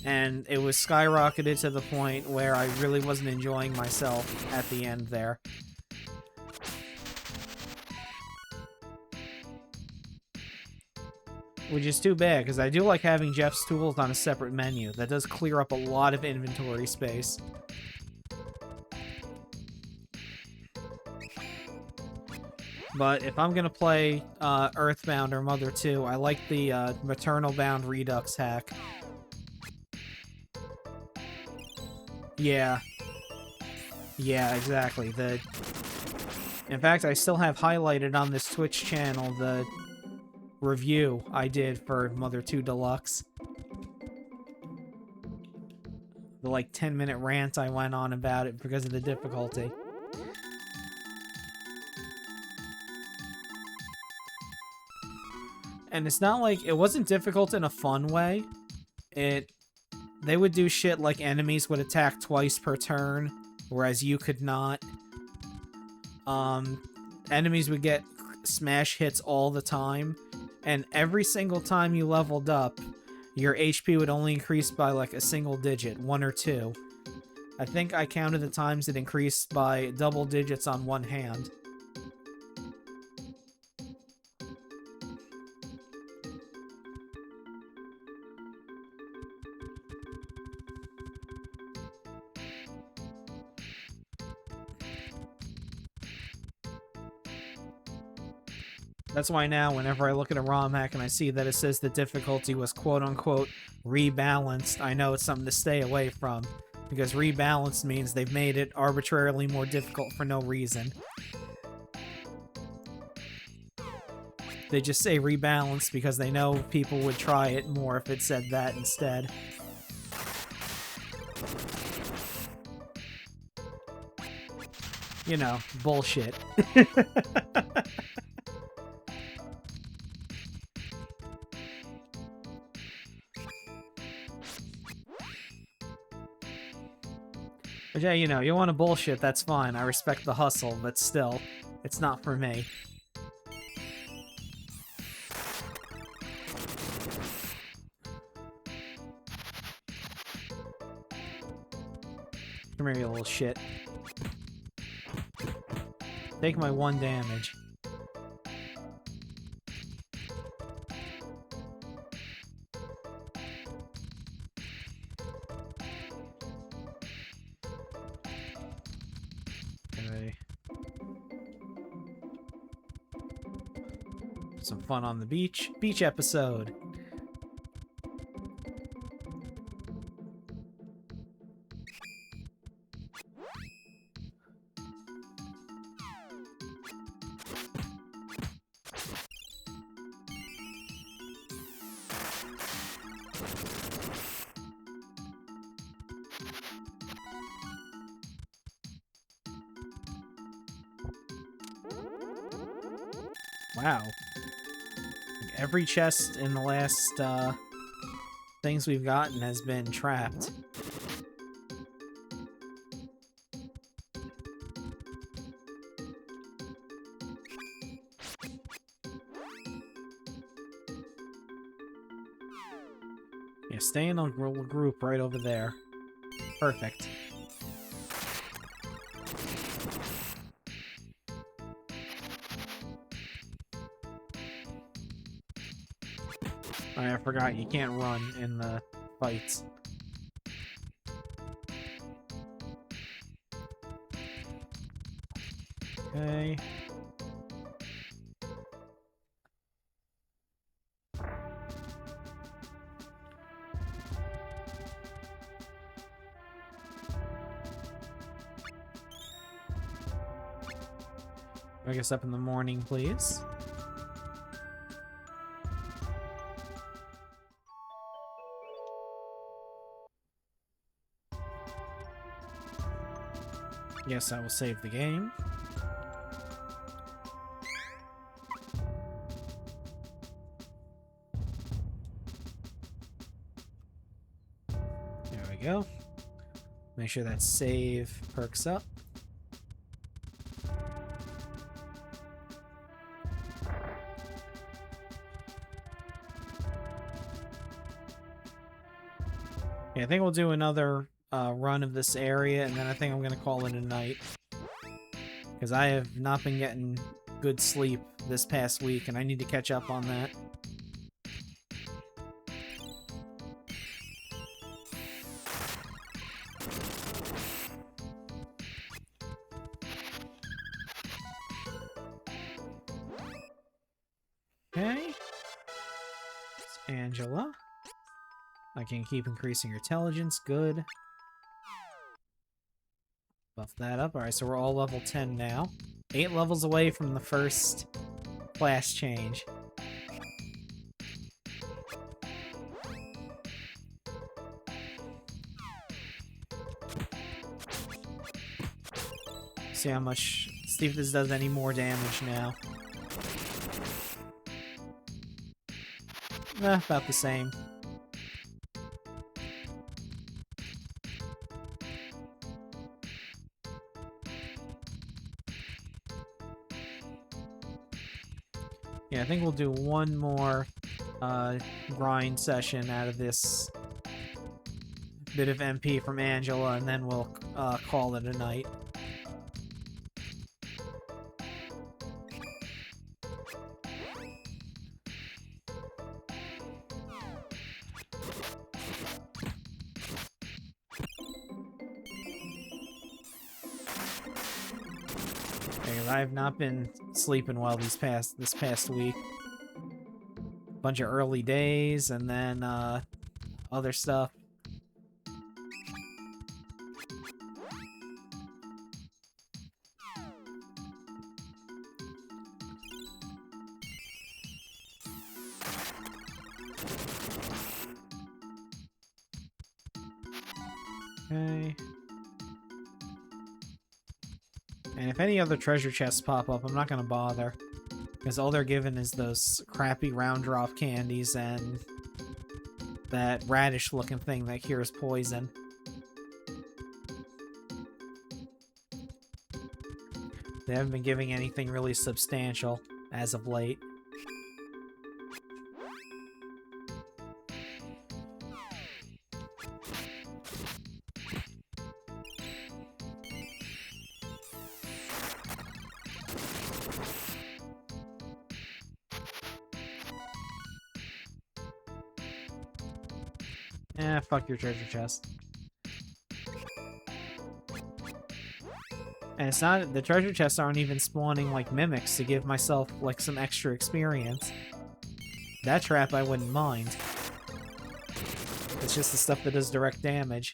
And it was skyrocketed to the point where I really wasn't enjoying myself at the end there. Which is too bad, because I do like having Jeff's tools on a separate menu. That does clear up a lot of inventory space. But if I'm gonna play Earthbound or Mother 2, I like the Maternal Bound Redux hack. Yeah. Yeah, exactly. In fact, I still have highlighted on this Twitch channel the review I did for Mother 2 Deluxe. The, like, 10-minute rant I went on about it because of the difficulty. And it's not like... It wasn't difficult in a fun way. They would do shit like enemies would attack twice per turn, whereas you could not. Enemies would get smash hits all the time, and every single time you leveled up, your HP would only increase by like a single digit, 1 or 2. I think I counted the times it increased by double digits on one hand. That's why now, whenever I look at a ROM hack and I see that it says the difficulty was quote-unquote rebalanced, I know it's something to stay away from. Because rebalanced means they've made it arbitrarily more difficult for no reason. They just say rebalanced because they know people would try it more if it said that instead. You know, bullshit. But yeah, you know, you want to bullshit, that's fine. I respect the hustle, but still, it's not for me. Come here, you little shit. Take my 1 damage. Some fun on the beach. Beach episode. Wow. Every chest in the last things we've gotten has been trapped. Yeah, stay in a group right over there. Perfect. I forgot you can't run in the fights. Okay. Wake us up in the morning, please. Yes, I will save the game. There we go. Make sure that save perks up. Yeah, I think we'll do another run of this area, and then I think I'm going to call it a night. Because I have not been getting good sleep this past week, and I need to catch up on that. Okay. It's Angela. I can keep increasing your intelligence. Good. Buff that up. Alright, so we're all level 10 now. 8 levels away from the first class change. See how much... see if this does any more damage now. About the same. Yeah, I think we'll do one more grind session out of this bit of MP from Angela, and then we'll call it a night. I've not been sleeping well this past week. Bunch of early days and then other stuff. Okay. And if any other treasure chests pop up, I'm not gonna bother. Because all they're given is those crappy round drop candies and that radish looking thing that cures poison. They haven't been giving anything really substantial as of late. Fuck your treasure chest. And it's not- the treasure chests aren't even spawning, like, mimics to give myself, like, some extra experience. That trap I wouldn't mind. It's just the stuff that does direct damage.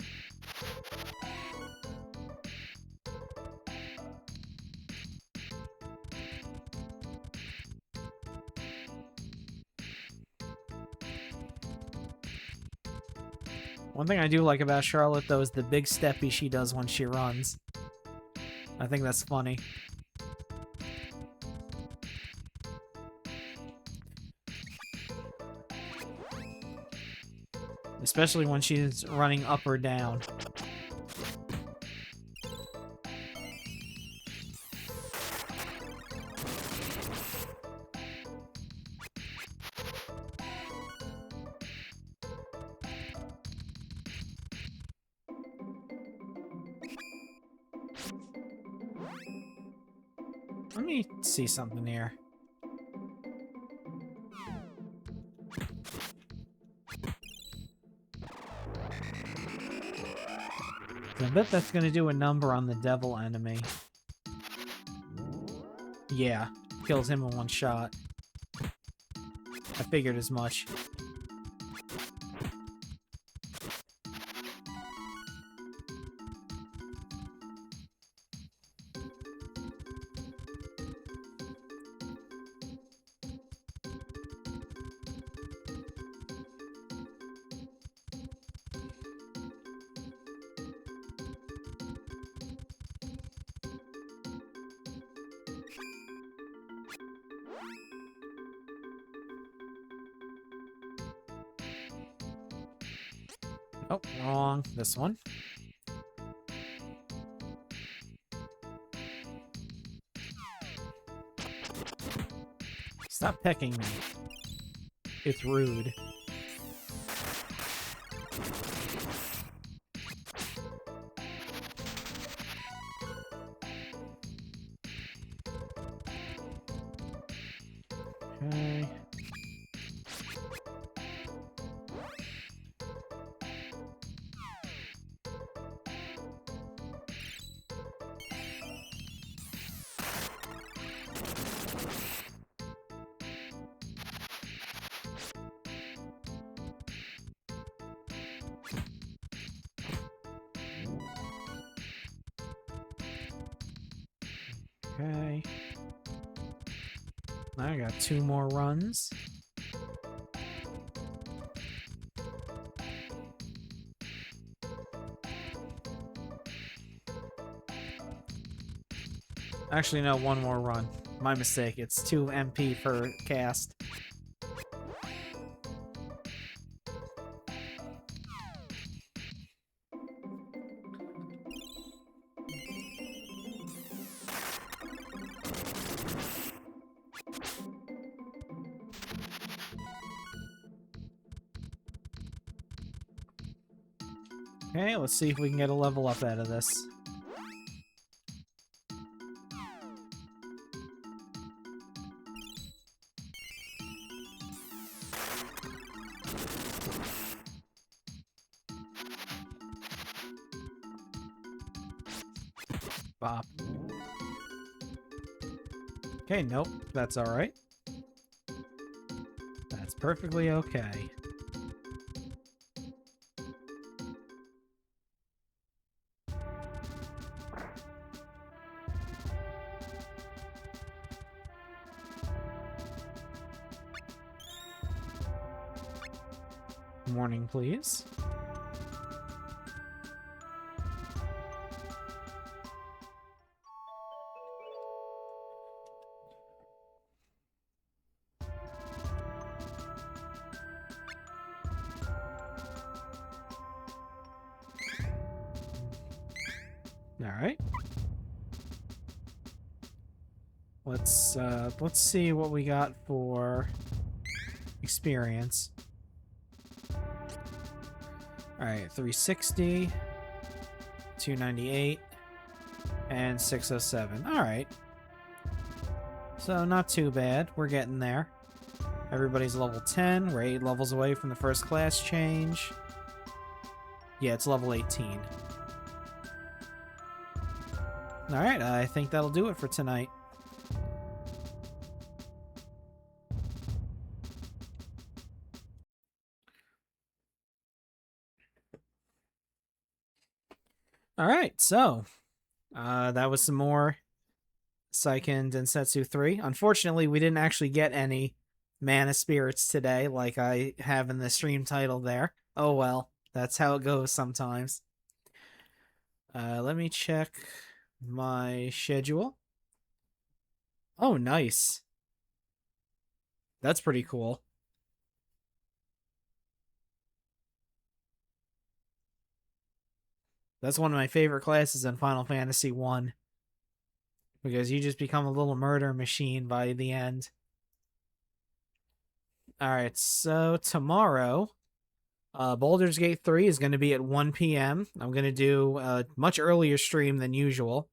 One thing I do like about Charlotte, though, is the big steppy she does when she runs. I think that's funny. Especially when she's running up or down. Let me see something here. I bet that's gonna do a number on the devil enemy. Yeah, kills him in one shot. I figured as much. Oh, wrong. This one. Stop pecking me. It's rude. Okay. Okay. Now I got 2 more runs. Actually, no, 1 more run. My mistake. It's 2 MP per cast. Okay, let's see if we can get a level up out of this. Bop. Okay, nope. That's alright. That's perfectly okay. Morning, please. Alright. Let's see what we got for experience. Alright, 360, 298, and 607. Alright. So not too bad. We're getting there. Everybody's level 10. We're 8 levels away from the first class change. Yeah, it's level 18. Alright, I think that'll do it for tonight. Alright, so that was some more Seiken Densetsu 3. Unfortunately, we didn't actually get any Mana Spirits today, like I have in the stream title there. Oh well, that's how it goes sometimes. Let me check my schedule. Oh, nice. That's pretty cool. That's one of my favorite classes in Final Fantasy 1. Because you just become a little murder machine by the end. Alright, so tomorrow, Baldur's Gate 3 is going to be at 1 p.m. I'm going to do a much earlier stream than usual,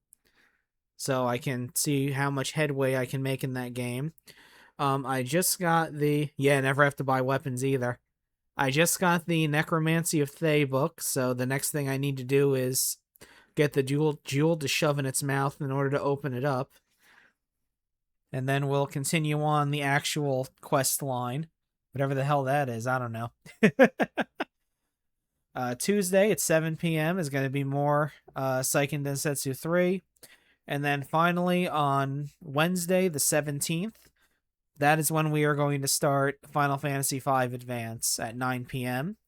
so I can see how much headway I can make in that game. I just got the... Yeah, never have to buy weapons either. I just got the Necromancy of Thay book, so the next thing I need to do is get the jewel to shove in its mouth in order to open it up. And then we'll continue on the actual quest line. Whatever the hell that is, I don't know. Tuesday at 7 p.m. is going to be more Seiken Densetsu 3. And then finally on Wednesday, the 17th, that is when we are going to start Final Fantasy V Advance at 9 p.m.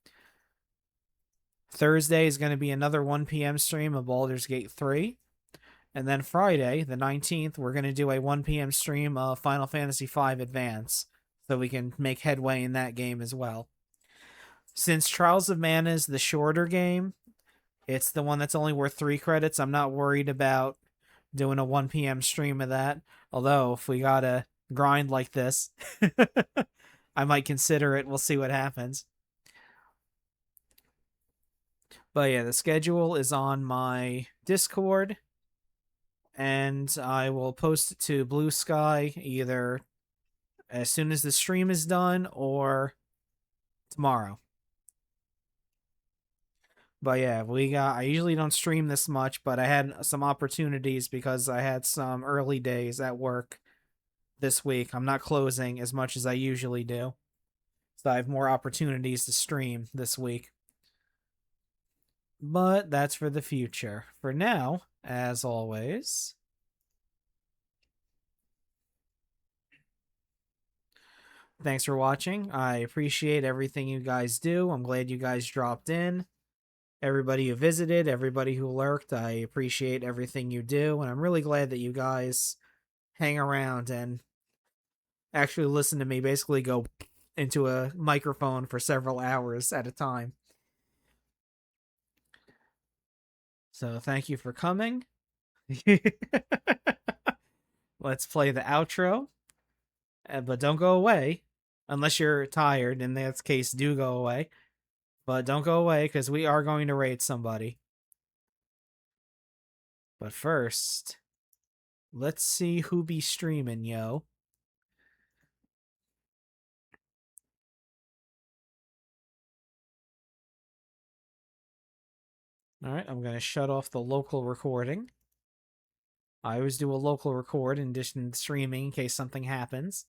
Thursday is going to be another 1 p.m. stream of Baldur's Gate 3. And then Friday, the 19th, we're going to do a 1 p.m. stream of Final Fantasy V Advance, so we can make headway in that game as well. Since Trials of Mana is the shorter game, it's the one that's only worth 3 credits, I'm not worried about doing a 1 p.m. stream of that. Although, if we gotta grind like this, I might consider it. We'll see what happens. But yeah, the schedule is on my Discord, and I will post it to Blue Sky either as soon as the stream is done or tomorrow. But yeah, I usually don't stream this much, but I had some opportunities because I had some early days at work this week. I'm not closing as much as I usually do, so I have more opportunities to stream this week. But that's for the future. For now, as always, Thanks for watching. I appreciate everything you guys do. I'm glad you guys dropped in. Everybody who visited, everybody who lurked, I appreciate everything you do. And I'm really glad that you guys hang around and actually listen to me basically go into a microphone for several hours at a time. So thank you for coming. Let's play the outro. But don't go away. Unless you're tired. In that case, do go away. But don't go away because we are going to raid somebody. But first, let's see who be streaming, yo. Alright, I'm going to shut off the local recording. I always do a local record in addition to streaming in case something happens.